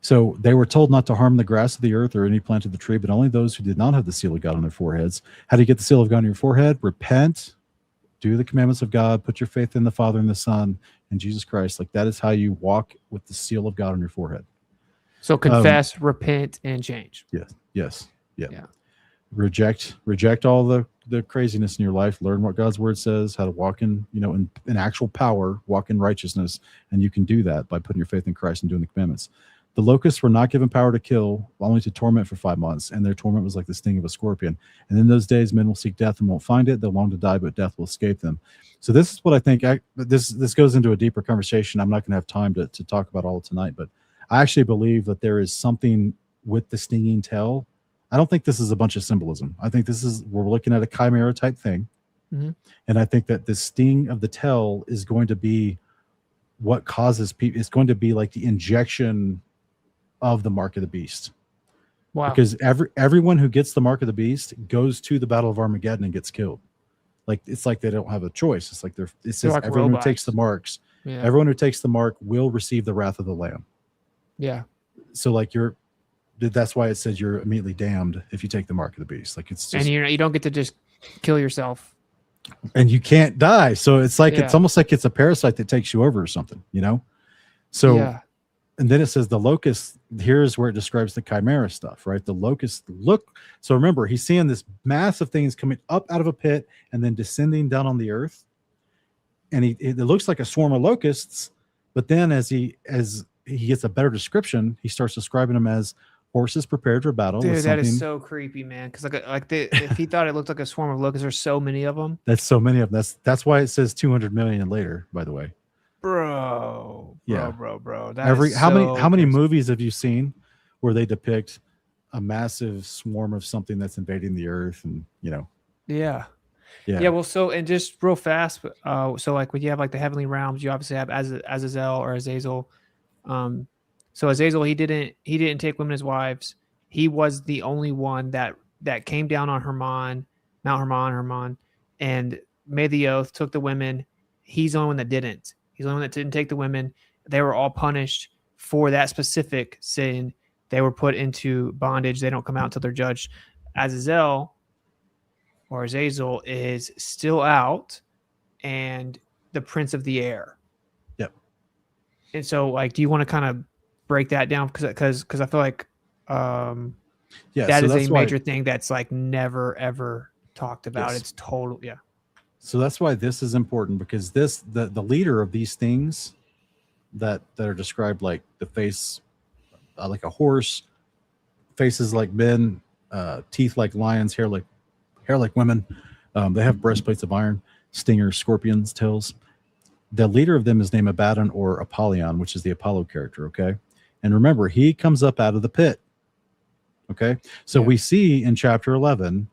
So they were told not to harm the grass of the earth or any plant of the tree, but only those who did not have the seal of God on their foreheads. How do you get the seal of God on your forehead? Repent, do the commandments of God, put your faith in the Father and the Son and Jesus Christ. Like, that is how you walk with the seal of God on your forehead. So confess, repent, and change. Yes. Reject all the craziness in your life. Learn what God's word says, how to walk in actual power, walk in righteousness. And you can do that by putting your faith in Christ and doing the commandments. The locusts were not given power to kill, only to torment for 5 months. And their torment was like the sting of a scorpion. And in those days, men will seek death and won't find it. They'll long to die, but death will escape them. So this is what I think. This goes into a deeper conversation. I'm not going to have time to talk about all tonight, but I actually believe that there is something with the stinging tail. I don't think this is a bunch of symbolism. I think we're looking at a chimera type thing. Mm-hmm. And I think that the sting of the tail is going to be what causes people. It's going to be like the injection of the mark of the beast. Wow. Because everyone who gets the mark of the beast goes to the battle of Armageddon and gets killed. Like, it's like they don't have a choice. It's like it says like everyone robots. Who takes the marks, everyone who takes the mark will receive the wrath of the Lamb. Yeah. So like that's why it says you're immediately damned if you take the mark of the beast. Like, it's just, and you don't get to just kill yourself. And you can't die. So it's like it's almost like it's a parasite that takes you over or something, So And then it says the locust. Here's where it describes the chimera stuff, right? The locust look. So remember, he's seeing this massive things coming up out of a pit and then descending down on the earth. And it looks like a swarm of locusts. But then as he gets a better description, he starts describing them as horses prepared for battle. Dude, that is so creepy, man. Because if he thought it looked like a swarm of locusts, there's so many of them. That's so many of them. That's why it says 200 million later. By the way, bro. How many movies have you seen where they depict a massive swarm of something that's invading the earth, and Yeah. Well, so, and just real fast, so like when you have like the heavenly realms, you obviously have Azazel or Azazel. So Azazel, he didn't take women as wives. He was the only one that came down on Mount Hermon, and made the oath, took the women. He's the only one that didn't. He's the only one that didn't take the women. They were all punished for that specific sin. They were put into bondage. They don't come out until they're judged. Azazel or Azazel is still out, and the prince of the air. Yep. And so, like, do you want to kind of break that down? Because I feel like that is a major thing that's like never ever talked about. Yes. It's total. Yeah. So that's why this is important, because the leader of these things that are described, like the face like a horse, faces like men, teeth like lions, hair like women. They have breastplates of iron, stingers, scorpions, tails. The leader of them is named Abaddon or Apollyon, which is the Apollo character. Okay. And remember, he comes up out of the pit. Okay. So we see in chapter 11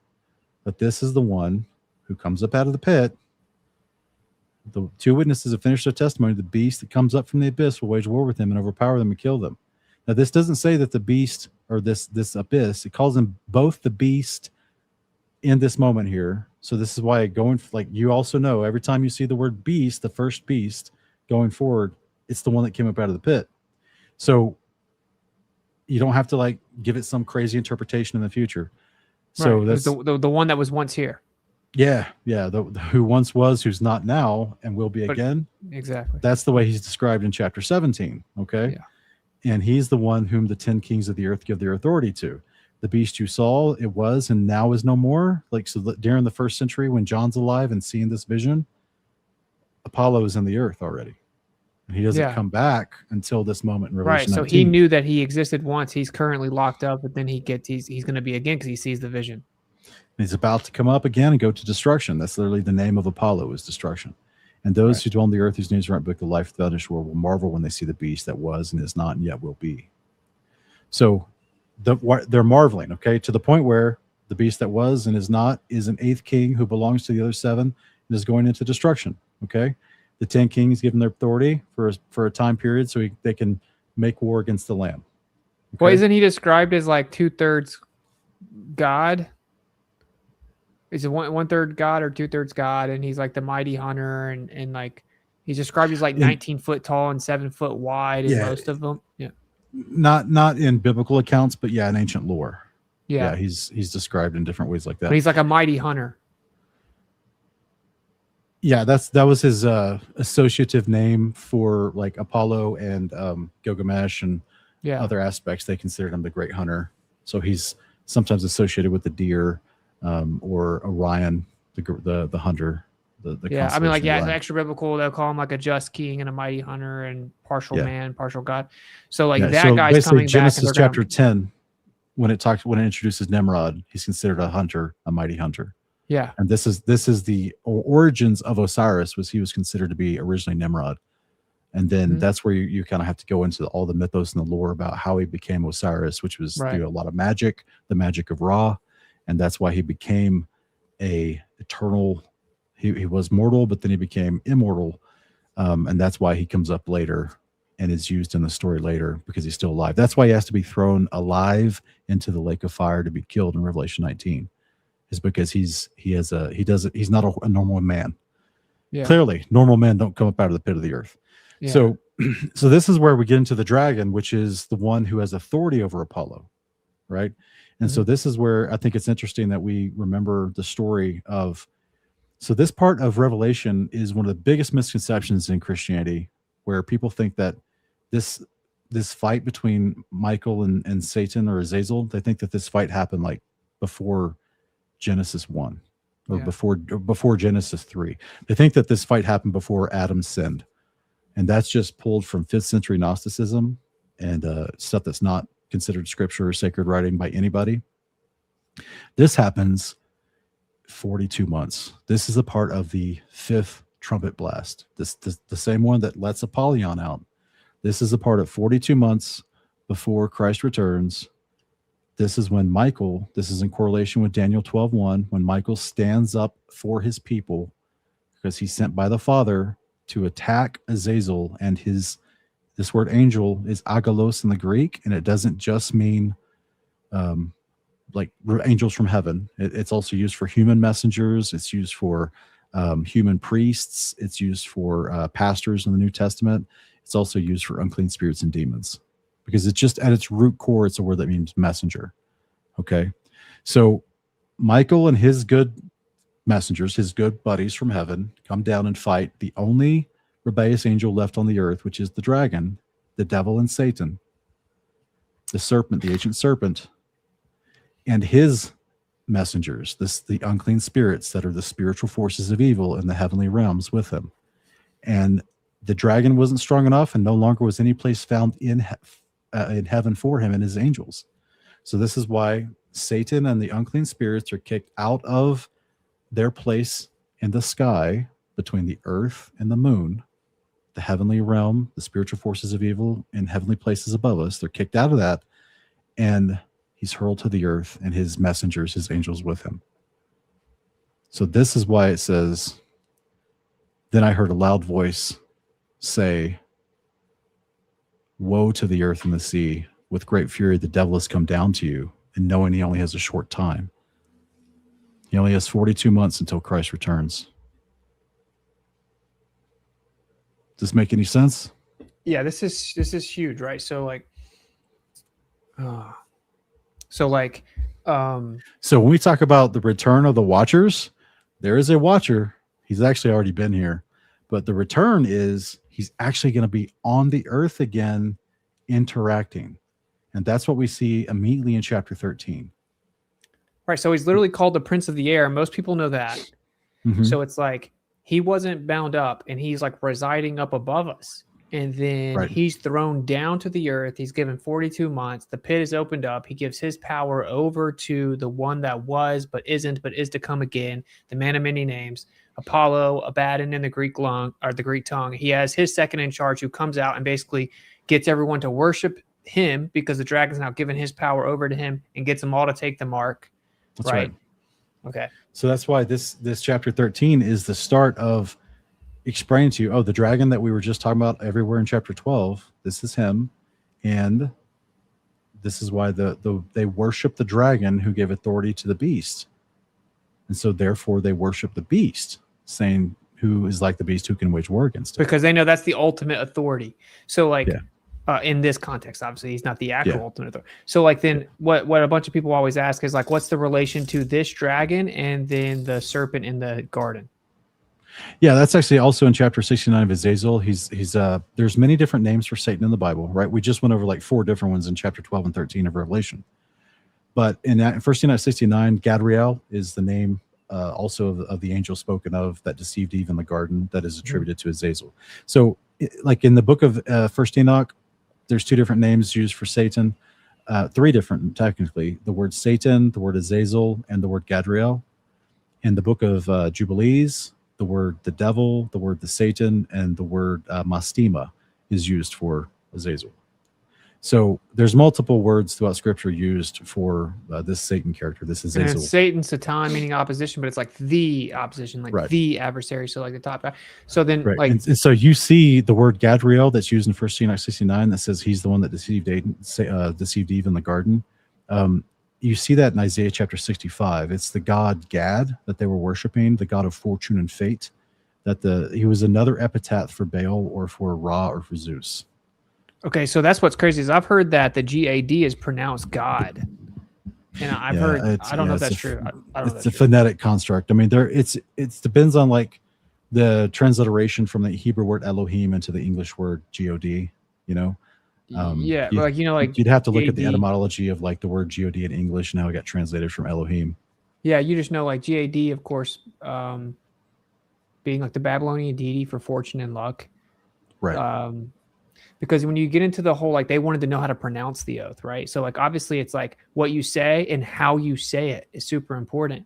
that this is the one who comes up out of the pit. The two witnesses have finished their testimony. The beast that comes up from the abyss will wage war with them and overpower them and kill them. Now, this doesn't say that the beast or this abyss, it calls them both the beast in this moment here. So this is why you also know, every time you see the word beast, the first beast going forward, it's the one that came up out of the pit. So you don't have to give it some crazy interpretation in the future. So that's the one that was once here. Yeah. Who once was, who's not now, and will be again. Exactly. That's the way he's described in chapter 17. Okay. Yeah. And he's the one whom the 10 kings of the earth give their authority to. The beast you saw, it was and now is no more. So during the first century, when John's alive and seeing this vision, Apollo is in the earth already. And he doesn't come back until this moment in Revelation 19. So he knew that he existed once. He's currently locked up, but then he's going to be again because he sees the vision. And he's about to come up again and go to destruction. That's literally the name of Apollo, is destruction. And those who dwell on the earth, whose names are in the book of life of the underworld, world, will marvel when they see the beast that was and is not and yet will be. So they're marveling, okay, to the point where the beast that was and is not is an eighth king who belongs to the other seven and is going into destruction. Okay, the 10 kings give them their authority for a time period so they can make war against the Lamb. Okay? Well, isn't he described as like 2/3 God? Is it one third God or 2/3 God? And he's like the mighty hunter, and like he's described as like 19 foot tall and 7 foot wide in most of them. Yeah. Not in biblical accounts, but in ancient lore. Yeah, he's described in different ways like that. But he's like a mighty hunter. Yeah, that was his associative name for like Apollo and Gilgamesh and other aspects. They considered him the great hunter. So he's sometimes associated with the deer or Orion, the hunter. I mean, extra biblical, they'll call him like a just king and a mighty hunter and partial man, partial God. So that guy's coming Genesis back. Chapter 10, when it introduces Nimrod, he's considered a hunter, a mighty hunter. Yeah. And this is the origins of Osiris. He was considered to be originally Nimrod. And then that's where you kind of have to go into all the mythos and the lore about how he became Osiris, which was through a lot of magic, the magic of Ra. And that's why he became a eternal. He was mortal, but then he became immortal. And that's why he comes up later and is used in the story later, because he's still alive. That's why he has to be thrown alive into the lake of fire to be killed in Revelation 19, is because he's not a normal man. Yeah. Clearly, normal men don't come up out of the pit of the earth. Yeah. So this is where we get into the dragon, which is the one who has authority over Apollo, right? And so this is where I think it's interesting that we remember the story of. So this part of Revelation is one of the biggest misconceptions in Christianity, where people think that this this fight between Michael and Satan or Azazel, they think that this fight happened like before Genesis 1 or before Genesis 3. They think that this fight happened before Adam sinned. And that's just pulled from 5th century Gnosticism and stuff that's not considered scripture or sacred writing by anybody. This happens 42 months. This is a part of the 5th trumpet blast. This the same one that lets Apollyon out. This is a part of 42 months before Christ returns. This is when Michael, this is in correlation with Daniel 12:1, when Michael stands up for his people because he's sent by the Father to attack Azazel, and this word angel is agalos in the Greek, and it doesn't just mean like angels from heaven. It's also used for human messengers. It's used for human priests. It's used for pastors in the New Testament. It's also used for unclean spirits and demons, because it's just at its root core, it's a word that means messenger. Okay. So Michael and his good messengers, his good buddies from heaven, come down and fight the only rebellious angel left on the earth, which is the dragon, the devil and Satan, the serpent, the ancient serpent, and his messengers, the unclean spirits that are the spiritual forces of evil in the heavenly realms with him. And the dragon wasn't strong enough, and no longer was any place found in heaven for him and his angels. So this is why Satan and the unclean spirits are kicked out of their place in the sky between the earth and the moon, the heavenly realm, the spiritual forces of evil in heavenly places above us. They're kicked out of that, and he's hurled to the earth, and his messengers, his angels with him. So this is why it says, then I heard a loud voice say, woe to the earth and the sea, with great fury the devil has come down to you, and knowing he only has a short time. He only has 42 months until Christ returns. Does this make any sense? Yeah, this is huge, right? So when we talk about the return of the Watchers, there is a Watcher. He's actually already been here, but the return is he's actually going to be on the earth again, interacting. And that's what we see immediately in chapter 13. Right. So he's literally called the Prince of the Air. Most people know that. Mm-hmm. So it's like he wasn't bound up, and he's like residing up above us. And then he's thrown down to the earth. He's given 42 months. The pit is opened up. He gives his power over to the one that was, but isn't, but is to come again, the man of many names, Apollo, Abaddon in the Greek tongue. He has his second in charge, who comes out and basically gets everyone to worship him, because the dragon's now given his power over to him, and gets them all to take the mark. That's right. Okay. So that's why this chapter 13 is the start of explaining to you, the dragon that we were just talking about everywhere in chapter 12, this is him. And this is why they worship the dragon who gave authority to the beast. And so therefore they worship the beast, saying, who is like the beast, who can wage war against it? Because they know that's the ultimate authority. So in this context, obviously he's not the actual ultimate authority. So then what a bunch of people always ask is what's the relation to this dragon and then the serpent in the garden? Yeah, that's actually also in chapter 69 of Azazel. He's there's many different names for Satan in the Bible, right? We just went over 4 different ones in chapter 12 and 13 of Revelation. But in 1 69, Gadriel is the name also of the angel spoken of that deceived Eve in the garden, that is attributed to Azazel. So in the book of 1 Enoch, there's 2 different names used for Satan, 3 different technically, the word Satan, the word Azazel, and the word Gadriel. In the book of Jubilees, the word the devil, the word the Satan, and the word mastema is used for Azazel. So there's multiple words throughout Scripture used for this Satan character, this Azazel. And Satan, Satan, meaning opposition, but it's the opposition, the adversary. So the top guy. So then and so you see the word Gadriel that's used in 1 Enoch 69 that says he's the one that deceived Eve in the garden. You see that in Isaiah chapter 65. It's the god Gad that they were worshiping, the god of fortune and fate. He was another epithet for Baal or for Ra or for Zeus. Okay, so that's what's crazy is I've heard that the GAD is pronounced God, and I've heard I don't know if that's true. It's a phonetic construct. I mean, it depends on the transliteration from the Hebrew word Elohim into the English word God. Yeah, like like you'd have to look at the GAD. etymology of like the word God in English and how it got translated from Elohim. Yeah, you just know like GAD, of course, being like the Babylonian deity for fortune and luck. Right. Because when you get into the whole, like, they wanted to know how to pronounce the oath, right? So like obviously it's like what you say and how you say it is super important.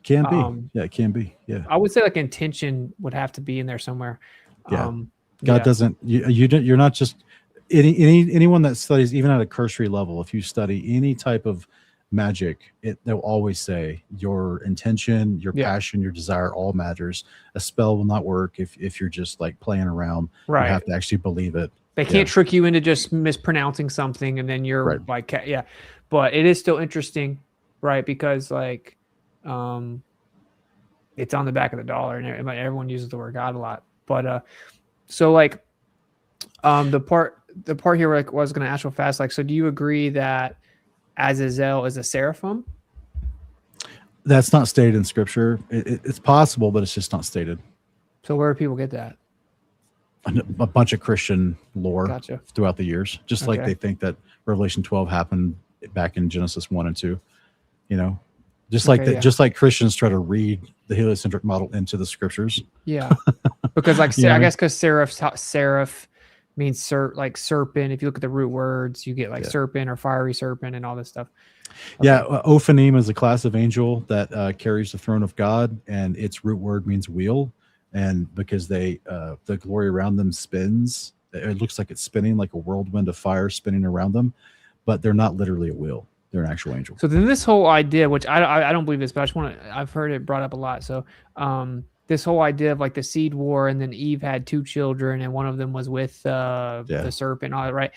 Can be. Yeah, it can be. Yeah. I would say like intention would have to be in there somewhere. Yeah. God doesn't, you're not just anyone that studies even at a cursory level. If you study any type of magic, they'll always say your intention, your passion, your desire all matters. A spell will not work if you're just like playing around. Right. You have to actually believe it. They can't trick you into just mispronouncing something and then you're like, but it is still interesting, right? Because like, it's on the back of the dollar and everyone uses the word God a lot. But so like the part here where I was going to ask real fast, like, so do you agree that Azazel is a seraphim? That's not stated in scripture. It's possible, but it's just not stated. So where do people get that? A bunch of Christian lore throughout the years, just like they think that Revelation 12 happened back in Genesis 1 and 2, just like that, just like Christians try to read the heliocentric model into the scriptures. Yeah. Because like, I guess because seraph means like serpent. If you look at the root words, you get like serpent or fiery serpent and all this stuff. Okay. Yeah. Ophanim is a class of angel that carries the throne of God, and its root word means wheel. And because the glory around them spins, it looks like it's spinning like a whirlwind of fire spinning around them, but they're not literally a wheel. They're an actual angel. So then this whole idea, which I don't believe this, but I've heard it brought up a lot. So this whole idea of like the seed war, and then Eve had 2 children and one of them was with the serpent, all that, right?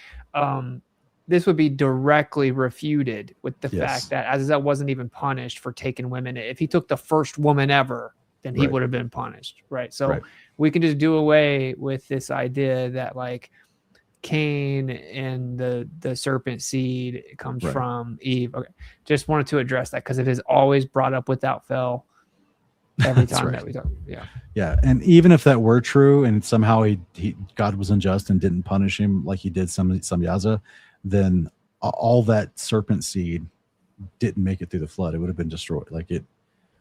This would be directly refuted with the fact that Azazel wasn't even punished for taking women. If he took the first woman ever, then he would have been punished, right? So we can just do away with this idea that like Cain and the serpent seed comes from Eve. Okay, just wanted to address that because it is always brought up without fail every time that we talk. Yeah, and even if that were true, and somehow God was unjust and didn't punish him like he did some Yaza, then all that serpent seed didn't make it through the flood. It would have been destroyed.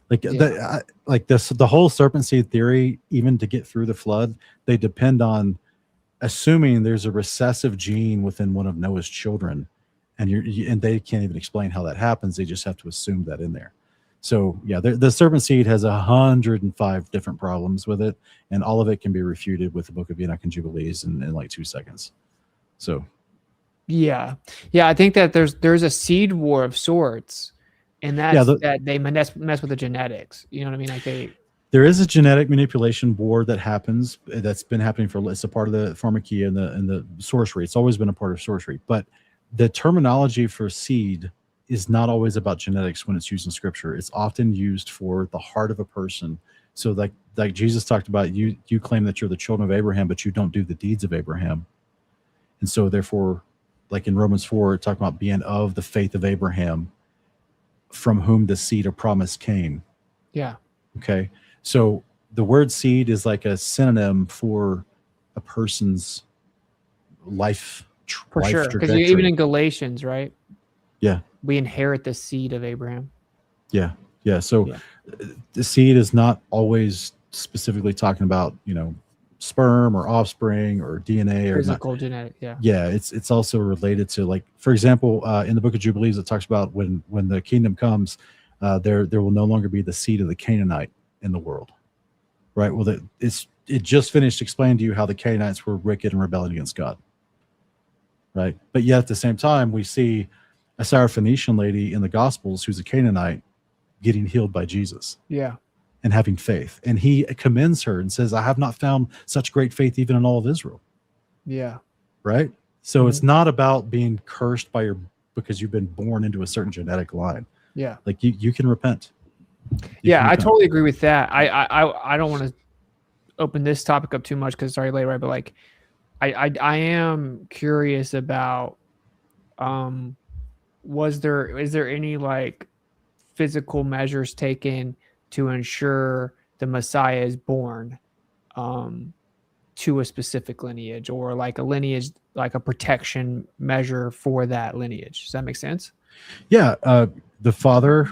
The whole serpent seed theory, even to get through the flood, they depend on assuming there's a recessive gene within one of Noah's children, and they can't even explain how that happens. They just have to assume that in there. So yeah, the serpent seed has 105 different problems with it, and all of it can be refuted with the Book of Enoch and Jubilees in like 2 seconds. So yeah, I think that there's a seed war of sorts. And that's that they mess with the genetics. You know what I mean? Like there is a genetic manipulation war that happens. That's been happening it's a part of the pharmakia and the sorcery. It's always been a part of sorcery. But the terminology for seed is not always about genetics when it's used in scripture. It's often used for the heart of a person. So like Jesus talked about, you claim that you're the children of Abraham, but you don't do the deeds of Abraham. And so therefore, like in Romans 4, talking about being of the faith of Abraham, from whom the seed of promise came. Yeah. Okay. So the word seed is like a synonym for a person's life. For sure. Because even in Galatians, right? Yeah. We inherit the seed of Abraham. Yeah. Yeah. So the seed is not always specifically talking about, sperm or offspring or DNA or physical genetic. Yeah, it's also related to, like, for example, in the Book of Jubilees, it talks about when the kingdom comes, there will no longer be the seed of the Canaanite in the world, right? Well, it just finished explaining to you how the Canaanites were wicked and rebelling against God, right? But yet at the same time, we see a Syrophoenician lady in the Gospels who's a Canaanite getting healed by Jesus. Yeah. And having faith. And he commends her and says, I have not found such great faith even in all of Israel. Yeah. Right? So it's not about being cursed because you've been born into a certain genetic line. Yeah. Like you can repent. I totally agree with that. I don't want to open this topic up too much because it's already late, right? But like I am curious about is there any like physical measures taken to ensure the Messiah is born to a specific lineage, or like a lineage, like a protection measure for that lineage. Does that make sense? Yeah. The Father,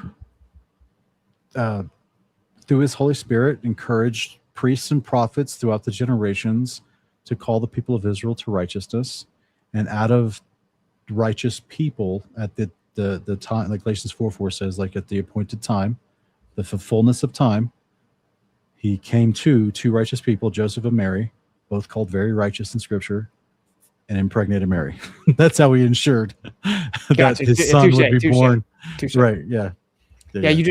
through his Holy Spirit, encouraged priests and prophets throughout the generations to call the people of Israel to righteousness. And out of righteous people at the time, like Galatians 4:4 says, like at the appointed time, the fullness of time, he came to two righteous people, Joseph and Mary, both called very righteous in Scripture, and impregnated Mary. That's how he ensured that his son would be born. Right? Yeah. Yeah. You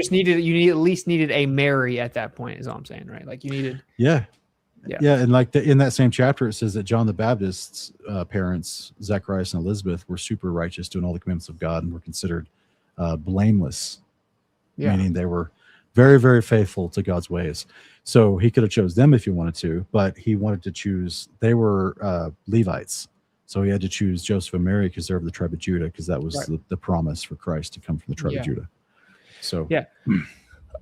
at least needed a Mary at that point, is all I'm saying, right? Like you needed. Yeah. And like in that same chapter, it says that John the Baptist's parents, Zacharias and Elizabeth, were super righteous, doing all the commandments of God, and were considered blameless, meaning they were very, very faithful to God's ways. So he could have chose them if he wanted to, but he wanted to choose. They were Levites, so he had to choose Joseph and Mary because they're of the tribe of Judah, because that was the promise for Christ to come from the tribe of Judah. So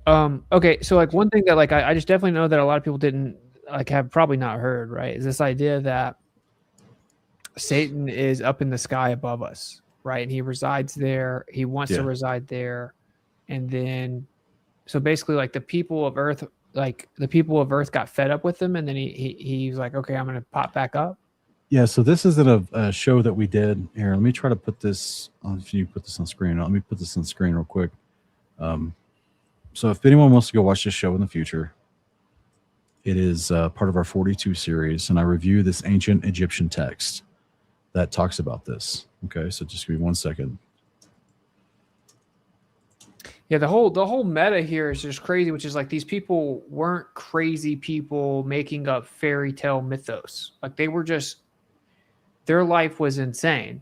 okay, so like one thing that like I just definitely know that a lot of people didn't like have probably not heard, right, is this idea that Satan is up in the sky above us, right, and he resides there. He wants to reside there, and then so basically like the people of Earth got fed up with him, and then he's like, okay, I'm gonna pop back up. Yeah, so this isn't a show that we did here. Let me try to put this on. If you put this on screen, let me put this on screen real quick. So if anyone wants to go watch this show in the future, it is part of our 42 series, and I review this ancient Egyptian text that talks about this. Okay, so just give me 1 second. Yeah, the whole meta here is just crazy, which is like these people weren't crazy people making up fairy tale mythos. Like they were just, their life was insane,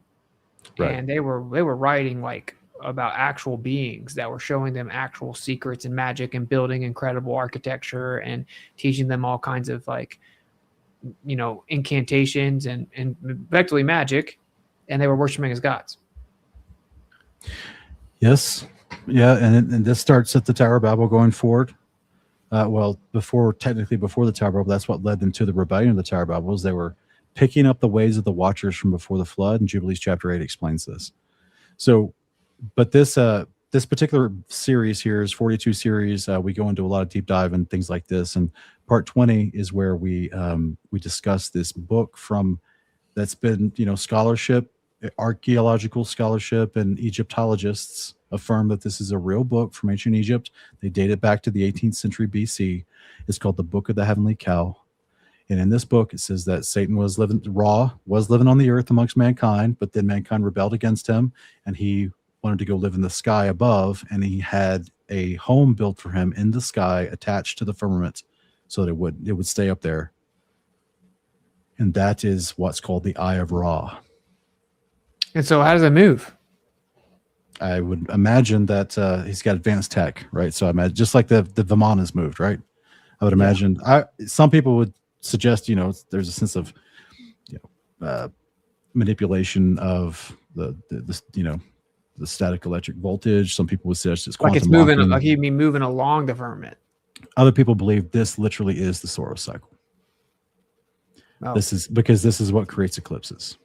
and they were writing like about actual beings that were showing them actual secrets and magic and building incredible architecture and teaching them all kinds of like, you know, incantations and effectively magic, and they were worshiping as gods. Yes. Yeah, and this starts at the Tower of Babel going forward. Before the Tower of Babel, that's what led them to the rebellion of the Tower of Babel, was they were picking up the ways of the Watchers from before the flood, and Jubilees chapter 8 explains this. So, but this particular series here is 42 series. We go into a lot of deep dive and things like this, and part 20 is where we discuss this book that's been, you know, scholarship, archaeological scholarship, and Egyptologists affirm that this is a real book from ancient Egypt. They date it back to the 18th century BC. It's called the Book of the Heavenly Cow. And in this book, it says that Satan was living on the earth amongst mankind, but then mankind rebelled against him, and he wanted to go live in the sky above, and he had a home built for him in the sky attached to the firmament so that it would stay up there. And that is what's called the Eye of Ra. And so how does it move? I would imagine that he's got advanced tech, right? So I imagine just like the Vimana's moved, right? I would imagine. Some people would suggest, you know, there's a sense of, you know, manipulation of the static electric voltage. Some people would suggest it's quantum. Like it's moving, like he'd be moving along the firmament. Other people believe this literally is the Soros cycle. Oh. This is what creates eclipses.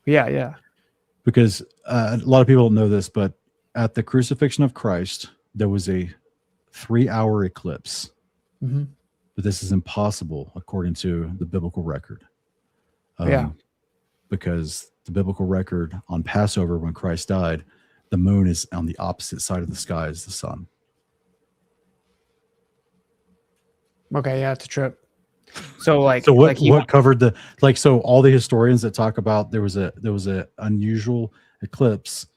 Yeah. Because a lot of people don't know this, but at the crucifixion of Christ, there was a 3-hour eclipse. Mm-hmm. But this is impossible according to the biblical record. Because the biblical record on Passover, when Christ died, the moon is on the opposite side of the sky as the sun. Okay, yeah, it's a trip. So what covered so all the historians that talk about there was a unusual eclipse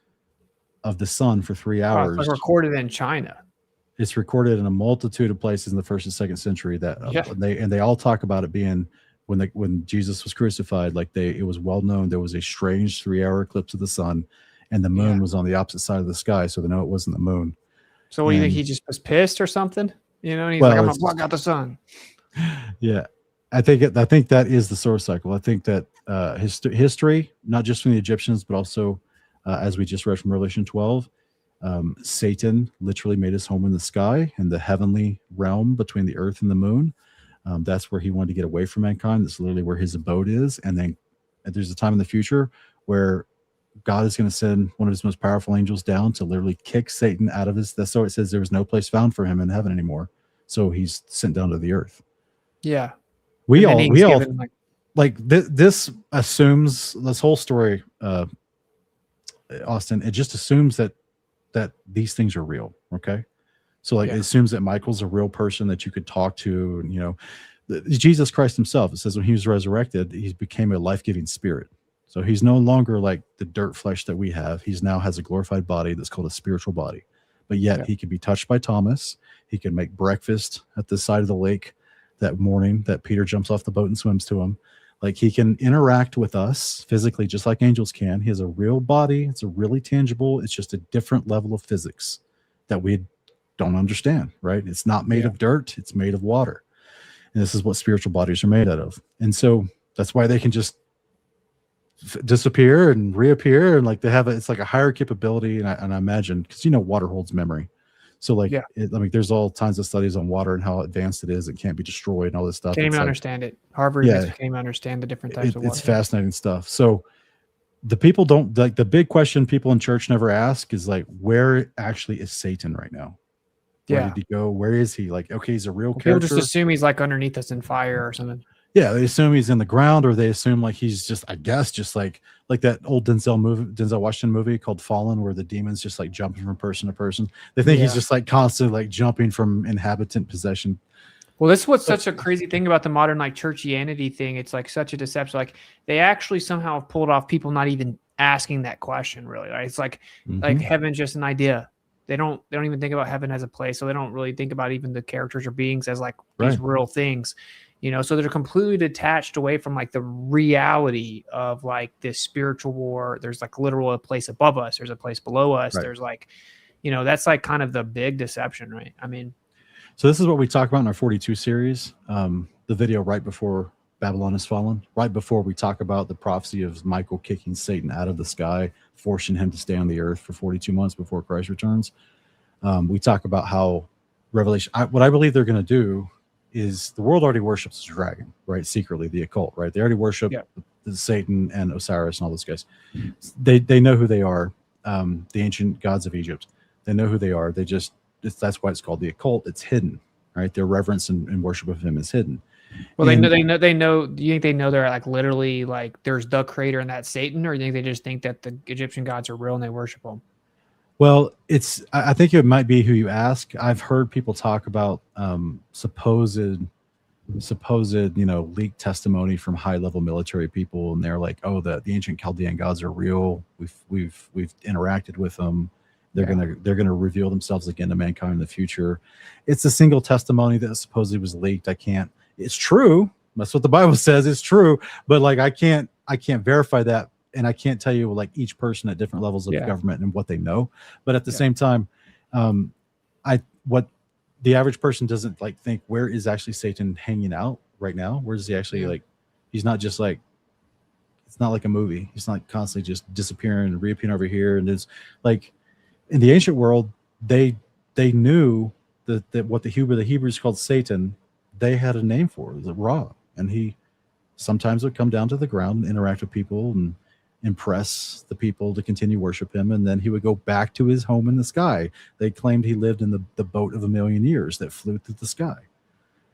of the sun for 3 hours. It's like recorded in China. It's recorded in a multitude of places in the 1st and 2nd century they all talk about it being when Jesus was crucified. Like it was well known there was a strange 3-hour eclipse of the sun, and the moon was on the opposite side of the sky, so they know it wasn't the moon. So what do you think? He just was pissed or something? You know, and he's like, I'm gonna block out the sun. Yeah, I think that is the Soros cycle. I think that history, not just from the Egyptians, but also as we just read from Revelation 12, Satan literally made his home in the sky, in the heavenly realm between the earth and the moon. That's where he wanted to get away from mankind. That's literally where his abode is. And then there's a time in the future where God is going to send one of his most powerful angels down to literally kick Satan out of his. That's so it says there was no place found for him in heaven anymore. So he's sent down to the earth. Yeah. We And then all he's given, this assumes this whole story, Austin. It just assumes that these things are real. Okay. So it assumes that Michael's a real person that you could talk to. And, Jesus Christ himself, it says when he was resurrected, he became a life-giving spirit. So he's no longer like the dirt flesh that we have. He's now has a glorified body that's called a spiritual body. But yet he can be touched by Thomas. He can make breakfast at the side of the lake that morning that Peter jumps off the boat and swims to him. Like he can interact with us physically just like angels can. He has a real body. It's a really tangible. It's just a different level of physics that we don't understand, right? It's not made of dirt. It's made of water. And this is what spiritual bodies are made out of. And so that's why they can just disappear and reappear. And like they have it's like a higher capability. And I imagine, because water holds memory. So like, there's all kinds of studies on water and how advanced it is. It can't be destroyed and all this stuff. Can't even understand it. Harvard can't even understand the different types of water. It's fascinating stuff. So the people don't like the big question people in church never ask is like, where actually is Satan right now? Where did he go? Where is he? Like, okay, he's a real character. People just assume he's like underneath us in fire or something. Yeah, they assume he's in the ground, or they assume like he's just, I guess, just like that old Denzel Washington movie called Fallen, where the demons just like jumping from person to person. They think he's just like constantly like jumping from inhabitant possession. Well, this is what's such a crazy thing about the modern like churchianity thing. It's like such a deception. Like they actually somehow have pulled off people not even asking that question. Really, right? It's like heaven's just an idea. They don't even think about heaven as a place, so they don't really think about even the characters or beings as like these real things. So they're completely detached away from like the reality of like this spiritual war. There's like literal a place above us. There's a place below us. There's like, that's like kind of the big deception, right? I mean, so this is what we talk about in our 42 series, the video right before Babylon has fallen, right before we talk about the prophecy of Michael kicking Satan out of the sky, forcing him to stay on the earth for 42 months before Christ returns. We talk about how Revelation, what I believe they're going to do is the world already worships the dragon, right? Secretly, the occult, right? They already worship the Satan and Osiris and all those guys. They know who they are, the ancient gods of Egypt. They know who they are. That's why it's called the occult. It's hidden, right? Their reverence and worship of him is hidden. Well, they know. Do you think they know they're like literally like there's the creator and that's Satan, or do you think they just think that the Egyptian gods are real and they worship them? Well, I think it might be who you ask. I've heard people talk about supposed leaked testimony from high level military people, and they're like, oh, the ancient Chaldean gods are real. We've interacted with them. They're gonna reveal themselves again to mankind in the future. It's a single testimony that supposedly was leaked. It's true. That's what the Bible says. It's true, but like I can't verify that. And I can't tell you like each person at different levels of government and what they know. But at the same time, what the average person doesn't like think, where is actually Satan hanging out right now? Where is he actually like, he's not just like, it's not like a movie. He's not constantly just disappearing and reappearing over here. And it's like in the ancient world, they knew that what the Hebrews called Satan, they had a name for it. It was Ra. And he sometimes would come down to the ground and interact with people and impress the people to continue worship him, and then he would go back to his home in the sky. They claimed he lived in the boat of 1,000,000 years that flew through the sky.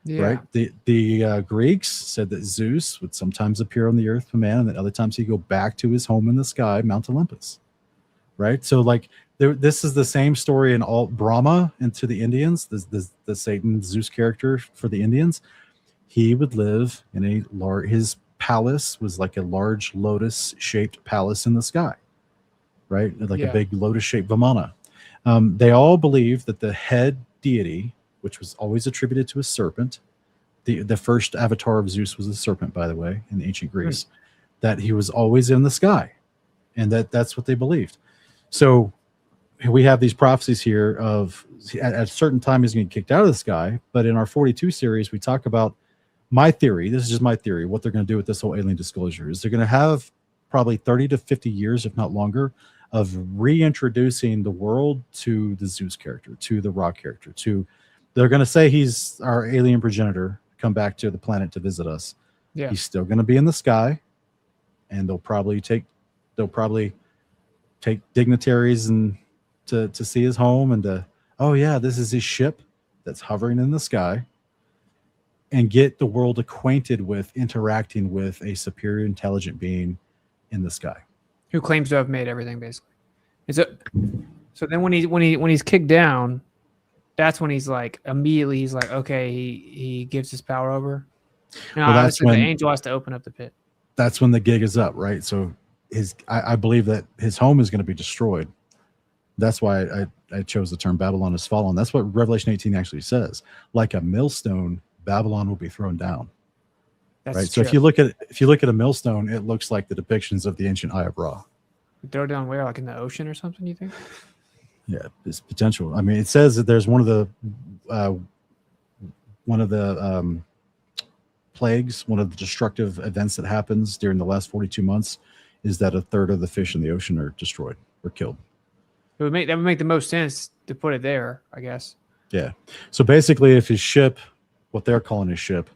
Right? The Greeks said that Zeus would sometimes appear on the earth to man, and then other times he'd go back to his home in the sky, Mount Olympus. Right? So like this is the same story in all Brahma and to the Indians, the Satan Zeus character for the Indians. He would live in his palace was like a large lotus-shaped palace in the sky, right? Like a big lotus-shaped Vimana. They all believe that the head deity, which was always attributed to a serpent, the first avatar of Zeus was a serpent, by the way, in ancient Greece, that he was always in the sky, and that's what they believed. So we have these prophecies here of at a certain time he's going to get kicked out of the sky, but in our 42 series, we talk about my theory, this is just my theory, what they're going to do with this whole alien disclosure is they're going to have probably 30 to 50 years, if not longer, of reintroducing the world to the Zeus character, to the Ra character, they're going to say he's our alien progenitor come back to the planet to visit us. Yeah. He's still going to be in the sky, and they'll probably take dignitaries and to see his home and to, oh yeah, this is his ship that's hovering in the sky, and get the world acquainted with interacting with a superior intelligent being in the sky who claims to have made everything, basically. So then when he's kicked down, that's when he's like, immediately he's like, okay, he gives his power over. Now, well, obviously the angel has to open up the pit. That's when the gig is up, right? So I believe that his home is going to be destroyed. That's why I chose the term Babylon has fallen. That's what Revelation 18 actually says. Like a millstone, Babylon will be thrown down. That's right. true. So if you look at a millstone, it looks like the depictions of the ancient Eye of Ra. Throw it down where, like in the ocean or something, you think? Yeah, it's potential. I mean, it says that there's one of the plagues, one of the destructive events that happens during the last 42 months is that a third of the fish in the ocean are destroyed or killed. That would make the most sense to put it there, I guess. Yeah. So basically, if his ship, what they're calling his ship,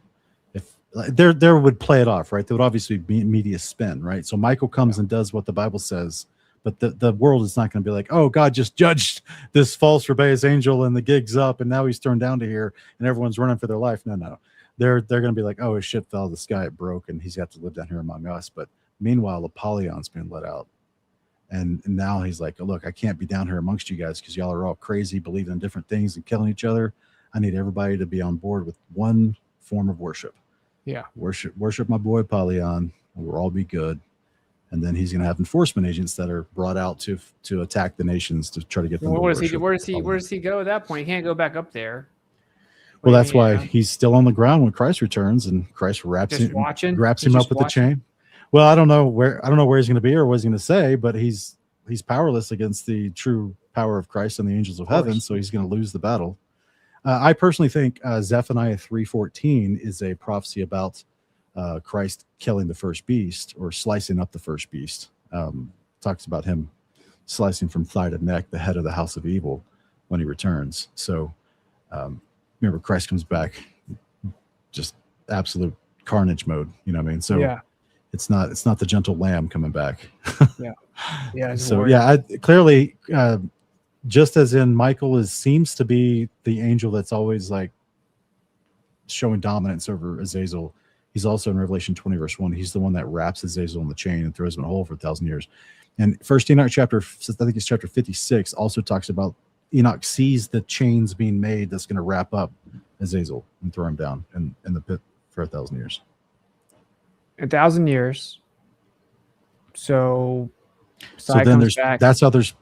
if there would play it off, right? There would obviously be media spin, right? So Michael comes and does what the Bible says, but the world is not going to be like, oh, God just judged this false rebellious angel and the gig's up and now he's turned down to here and everyone's running for their life. No. They're going to be like, oh, his ship fell out of the sky, it broke, and he's got to live down here among us. But meanwhile, Apollyon's been let out. And now he's like, oh, look, I can't be down here amongst you guys because y'all are all crazy, believing in different things and killing each other. I need everybody to be on board with one form of worship. Yeah. Worship my boy Apollyon. We'll all be good. And then he's going to have enforcement agents that are brought out to attack the nations to try to get them. Well, where does he go at that point? He can't go back up there. Well, that's why he's still on the ground when Christ returns, and Christ wraps him up with the chain. Well, I don't know where he's going to be or what he's going to say, but he's powerless against the true power of Christ and the angels of heaven, so he's going to lose the battle. I personally think Zephaniah 3:14 is a prophecy about Christ killing the first beast or slicing up the first beast. Talks about him slicing from thigh to neck the head of the house of evil when he returns. So remember, Christ comes back, just absolute carnage mode. You know what I mean? So yeah. It's not the gentle lamb coming back. Yeah. So clearly, just as in Michael seems to be the angel that's always like showing dominance over Azazel. He's also in Revelation 20 verse 1. He's the one that wraps Azazel in the chain and throws him in a hole for 1,000 years. And First Enoch chapter 56 also talks about Enoch sees the chains being made that's going to wrap up Azazel and throw him down in the pit for 1,000 years. 1,000 years. So then that's how there's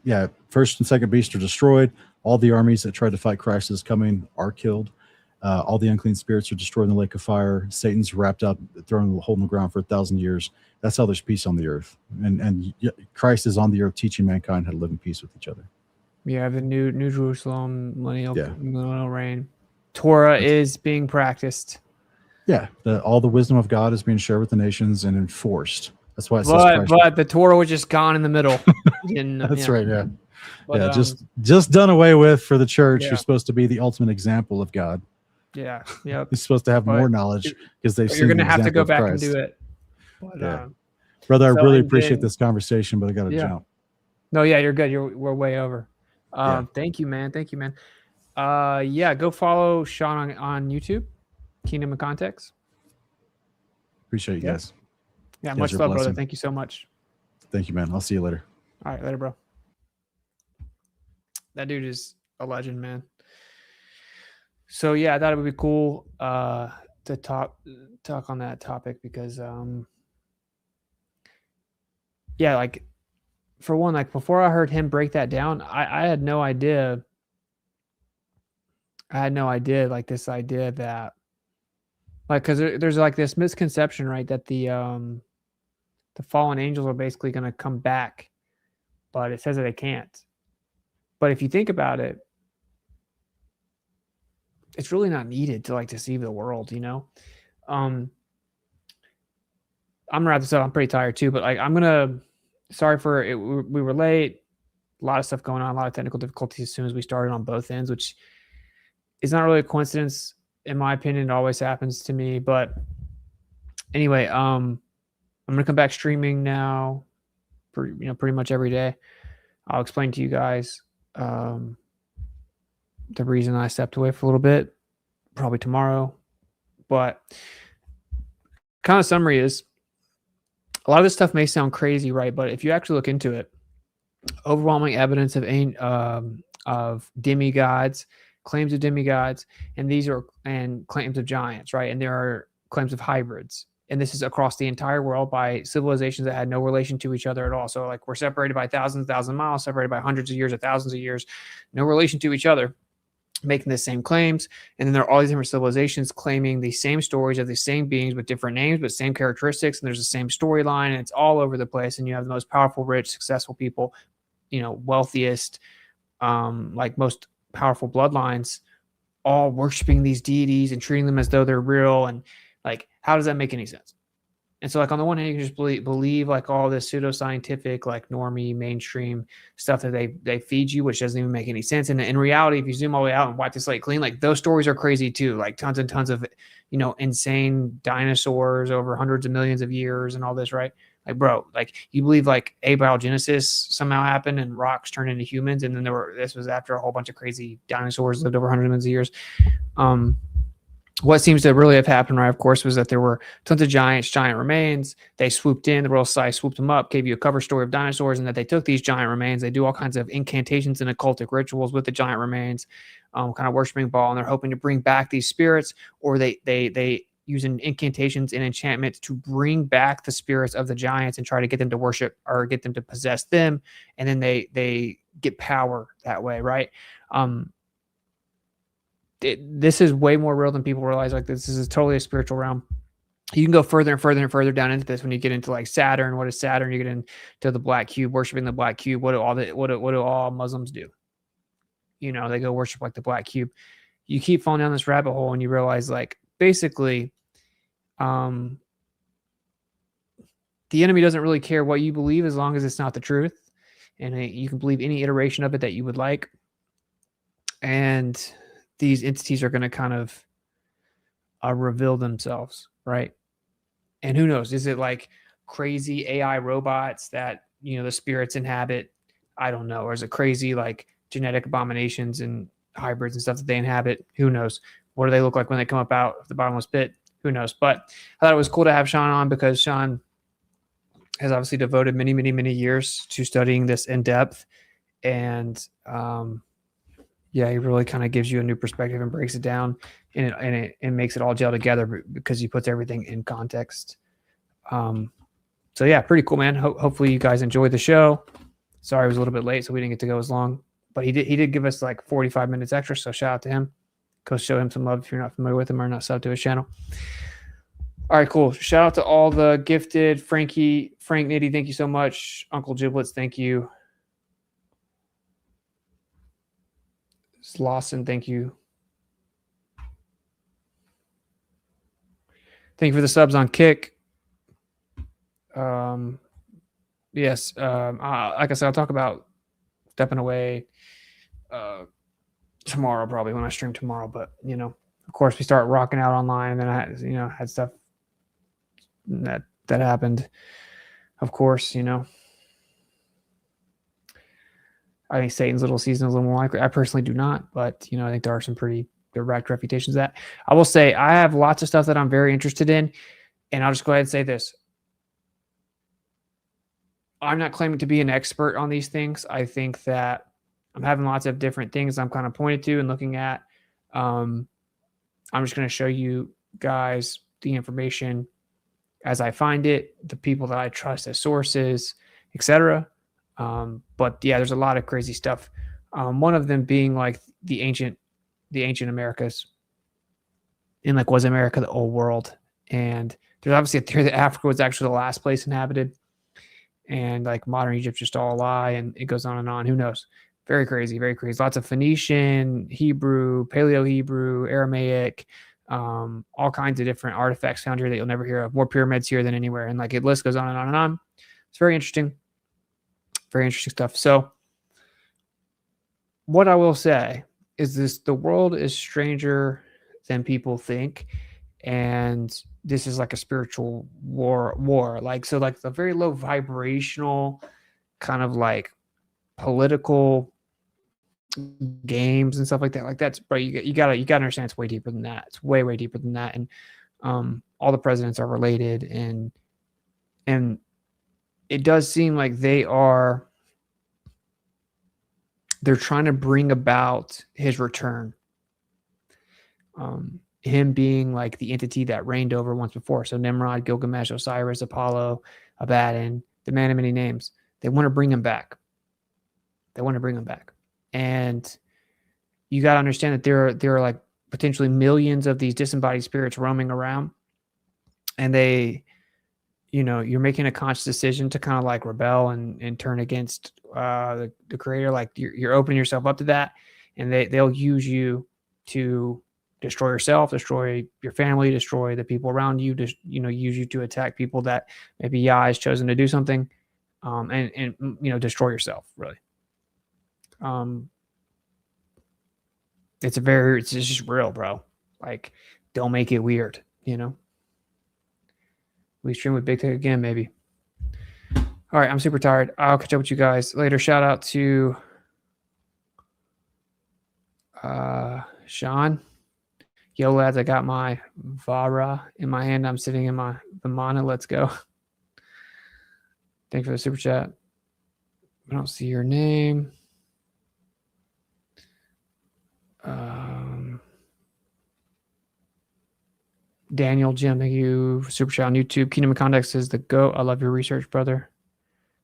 first and second beast are destroyed. All the armies that tried to fight Christ is coming are killed. All the unclean spirits are destroyed in the lake of fire. Satan's wrapped up, thrown in the hole in the ground for 1,000 years. That's how there's peace on the earth. And Christ is on the earth teaching mankind how to live in peace with each other. Yeah, the new Jerusalem millennial reign. Torah is being practiced. Yeah, all the wisdom of God is being shared with the nations and enforced. That's why it says but the Torah was just gone in the middle. That's right, yeah. But, just done away with for the church. You're supposed to be the ultimate example of God. Yeah, You're supposed to have more knowledge because they've seen. You're going to have to go back and do it. But, brother, I really appreciate this conversation, but I got to jump. No, you're good. We're way over. Thank you, man. Go follow Sean on YouTube, Kingdom of Context. Appreciate you guys. Yeah, much love, brother. Thank you so much. Thank you, man. I'll see you later. All right, later, bro. That dude is a legend, man. So I thought it would be cool to talk on that topic because like for one, like before I heard him break that down, I had no idea. Like this idea that like because there's like this misconception, right, that the fallen angels are basically going to come back, but it says that they can't. But if you think about it, it's really not needed to like deceive the world, you know? I'm gonna wrap this up. I'm pretty tired too, but like sorry for it. We were late, a lot of stuff going on, a lot of technical difficulties as soon as we started on both ends, which is not really a coincidence. in my opinion, it always happens to me. But anyway, I'm gonna come back streaming now, pretty much every day. I'll explain to you guys the reason I stepped away for a little bit, probably tomorrow. But kind of summary is, a lot of this stuff may sound crazy, right? But if you actually look into it, overwhelming evidence of demigods, claims of demigods, and claims of giants, right? And there are claims of hybrids. And this is across the entire world by civilizations that had no relation to each other at all. So like we're separated by thousands of miles, separated by hundreds of years or thousands of years, no relation to each other, making the same claims. And then there are all these different civilizations claiming the same stories of the same beings with different names, but same characteristics. And there's the same storyline, and it's all over the place. And you have the most powerful, rich, successful people, wealthiest, like most powerful bloodlines, all worshiping these deities and treating them as though they're real. And like, how does that make any sense? And so, like, on the one hand, you can just believe like all this pseudoscientific, like normie, mainstream stuff that they feed you, which doesn't even make any sense. And in reality, if you zoom all the way out and wipe the slate clean, like those stories are crazy too. Like tons and tons of, insane dinosaurs over hundreds of millions of years and all this, right? Like, bro, like you believe like abiogenesis somehow happened and rocks turned into humans, and then this was after a whole bunch of crazy dinosaurs lived over hundreds of millions of years. What seems to really have happened, right, of course, was that there were tons of giant remains. They swooped in, the Royal Society swooped them up, gave you a cover story of dinosaurs, and that they took these giant remains. They do all kinds of incantations and occultic rituals with the giant remains, kind of worshiping Baal, and they're hoping to bring back these spirits, or they use incantations and enchantments to bring back the spirits of the giants and try to get them to worship or get them to possess them, and then they get power that way, right? This is way more real than people realize. Like, this is totally a spiritual realm. You can go further and further and further down into this when you get into like Saturn. What is Saturn? You get into the black cube, worshiping the black cube. What do all Muslims do? They go worship like the black cube. You keep falling down this rabbit hole and you realize, like, basically, the enemy doesn't really care what you believe as long as it's not the truth, and you can believe any iteration of it that you would like. And these entities are going to kind of reveal themselves, right? And who knows? Is it like crazy AI robots that, the spirits inhabit? I don't know. Or is it crazy like genetic abominations and hybrids and stuff that they inhabit? Who knows? What do they look like when they come up out of the bottomless pit? Who knows? But I thought it was cool to have Sean on, because Sean has obviously devoted many, many, many years to studying this in depth. And, yeah, he really kind of gives you a new perspective and breaks it down, and it makes it all gel together because he puts everything in context. So yeah, pretty cool, man. Hopefully you guys enjoyed the show. Sorry, it was a little bit late, so we didn't get to go as long, but he did give us like 45 minutes extra. So shout out to him. Go show him some love if you're not familiar with him or not sub to his channel. All right, cool. Shout out to all the gifted. Frank Nitty, thank you so much. Uncle Giblets, thank you. Lawson, thank you. Thank you for the subs on Kick. Yes. Like I said, I'll talk about stepping away tomorrow, probably when I stream tomorrow. But of course, we start rocking out online, and then I had stuff that happened. Of course, I think Satan's little season is a little more likely. I personally do not, but I think there are some pretty direct reputations that I will say. I have lots of stuff that I'm very interested in, and I'll just go ahead and say this. I'm not claiming to be an expert on these things. I think that I'm having lots of different things I'm kind of pointed to and looking at. I'm just going to show you guys the information as I find it, the people that I trust as sources, etc. But yeah, there's a lot of crazy stuff. One of them being like the ancient Americas, and like, was America the old world? And there's obviously a theory that Africa was actually the last place inhabited, and like modern Egypt's just all a lie, and it goes on and on. Who knows? Very crazy, very crazy. Lots of Phoenician, Hebrew, Paleo-Hebrew, Aramaic, all kinds of different artifacts found here that you'll never hear of. More pyramids here than anywhere, and like, it list goes on and on and on. It's very interesting. Very interesting stuff. So what I will say is this: the world is stranger than people think. And this is like a spiritual war. Like, so like the very low vibrational kind of like political games and stuff like that. Like that's, bro, you gotta understand it's way deeper than that. It's way deeper than that. And all the presidents are related, and it does seem like they're trying to bring about his return. Him being like the entity that reigned over once before. So Nimrod, Gilgamesh, Osiris, Apollo, Abaddon, the man of many names. They want to bring him back. And you got to understand that there are like potentially millions of these disembodied spirits roaming around, and they, you're making a conscious decision to kind of like rebel and turn against the creator. Like you're opening yourself up to that, and they'll use you to destroy yourself, destroy your family, destroy the people around you, just, use you to attack people that maybe Yah has chosen to do something, and destroy yourself, really. It's just real, bro. Like, don't make it weird, We stream with Big Tech again, maybe. All right, I'm super tired. I'll catch up with you guys later. Shout out to Sean. Yo, lads, I got my Vara in my hand. I'm sitting in my Vimana. Let's go. Thanks for the super chat. I don't see your name. Daniel Jim, thank you. Super chat on YouTube. Kingdom of Context is the GOAT. I love your research, brother.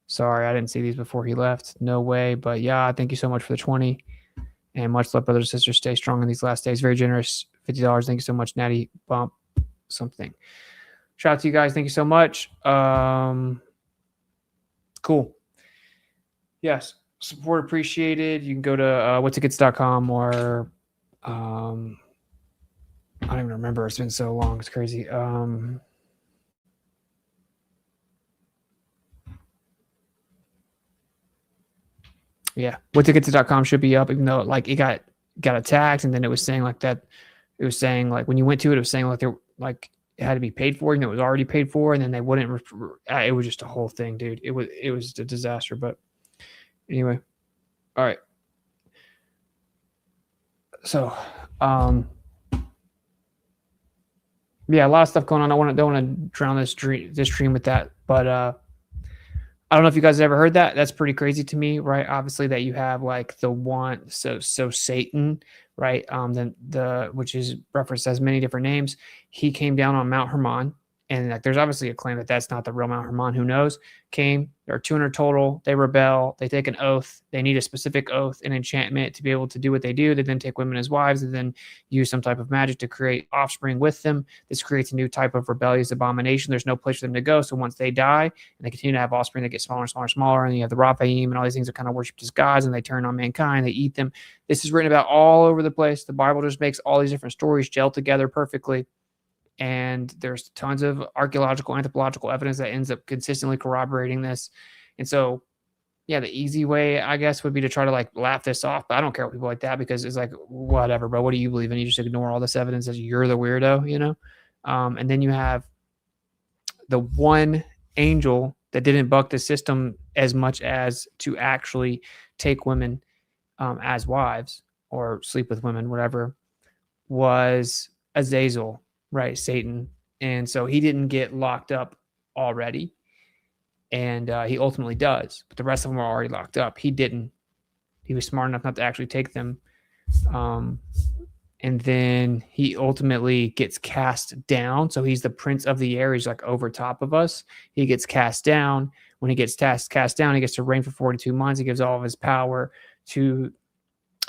Sorry, I didn't see these before he left. No way. But yeah, thank you so much for the 20. And much love, brothers and sisters. Stay strong in these last days. Very generous. $50. Thank you so much, Natty Bump something. Shout out to you guys. Thank you so much. Cool. Yes. Support appreciated. You can go to whattickets.com or I don't even remember. It's been so long. It's crazy. Yeah. Whattickets.com should be up, even though like it got attacked, and then it was saying like that. It was saying like when you went to it, it was saying like it had to be paid for, and it was already paid for, and then they wouldn't. It was just a whole thing, dude. It was a disaster. But anyway, all right. So, yeah, a lot of stuff going on. I don't want to drown this stream with that, but I don't know if you guys have ever heard that. That's pretty crazy to me, right? Obviously, that you have like the one, so Satan, right? Then which is referenced as many different names. He came down on Mount Hermon, and like there's obviously a claim that that's not the real Mount Hermon. Who knows? There are 200 total. They rebel. They take an oath. They need a specific oath, an enchantment to be able to do what they do. They then take women as wives, and then use some type of magic to create offspring with them. This creates a new type of rebellious abomination. There's no place for them to go. So once they die and they continue to have offspring, they get smaller and smaller and smaller. And you have the Raphaim and all these things are kind of worshipped as gods, and they turn on mankind. They eat them. This is written about all over the place. The Bible just makes all these different stories gel together perfectly. And there's tons of archaeological, anthropological evidence that ends up consistently corroborating this. And so, yeah, the easy way, I guess, would be to try to like laugh this off. But I don't care what people like that, because it's like, whatever, bro. What do you believe in? You just ignore all this evidence as you're the weirdo, And then you have the one angel that didn't buck the system as much as to actually take women as wives or sleep with women, whatever, was Azazel. Right, Satan. And so he didn't get locked up already, and he ultimately does. But the rest of them are already locked up. He didn't. He was smart enough not to actually take them. And then he ultimately gets cast down. So he's the prince of the air. He's like over top of us. He gets cast down. When he gets cast down, he gets to reign for 42 months. He gives all of his power to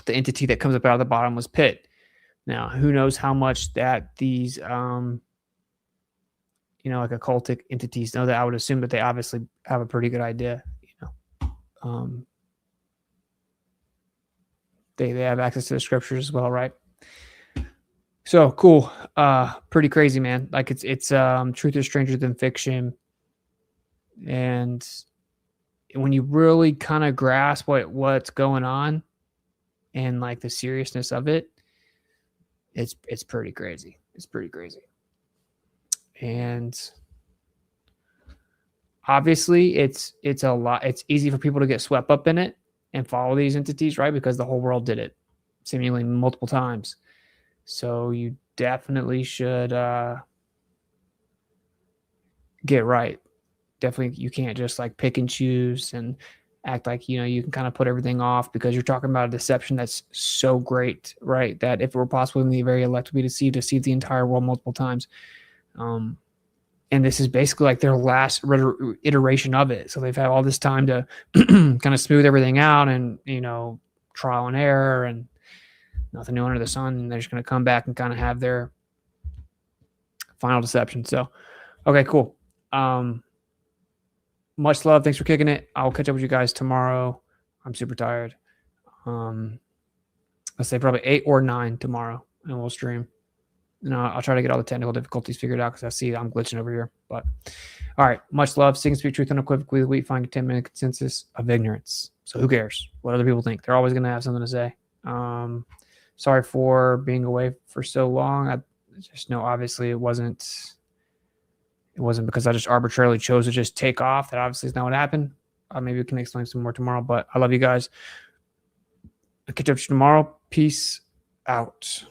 the entity that comes up out of the bottomless pit. Now, who knows how much that these, like occultic entities know that. I would assume that they obviously have a pretty good idea, They have access to the scriptures as well, right? So cool. Pretty crazy, man. Like it's truth is stranger than fiction. And when you really kind of grasp what's going on and like the seriousness of it, It's pretty crazy. It's pretty crazy. And obviously it's a lot. It's easy for people to get swept up in it and follow these entities, right? Because the whole world did it seemingly multiple times. So you definitely should get right. Definitely, you can't just like pick and choose and act like, you know, you can kind of put everything off because you're talking about a deception that's so great, right? That if it were possible, the very elect would be deceived, deceive the entire world multiple times. And this is basically like their last iteration of it. So they've had all this time to kind of smooth everything out and, you know, trial and error and nothing new under the sun. And they're just going to come back and kind of have their final deception. So, okay, cool. Much love. Thanks for kicking it. I'll catch up with you guys tomorrow. I'm super tired. Let's say probably 8 or 9 tomorrow, and we'll stream. And I'll try to get all the technical difficulties figured out because I see I'm glitching over here. But all right, much love. Seek and speak truth unequivocally. We find a 10-minute consensus of ignorance. So who cares what other people think? They're always going to have something to say. Sorry for being away for so long. I just know obviously it wasn't because I just arbitrarily chose to just take off. That obviously is not what happened. Maybe we can explain some more tomorrow. But I love you guys. I'll catch up with you tomorrow. Peace out.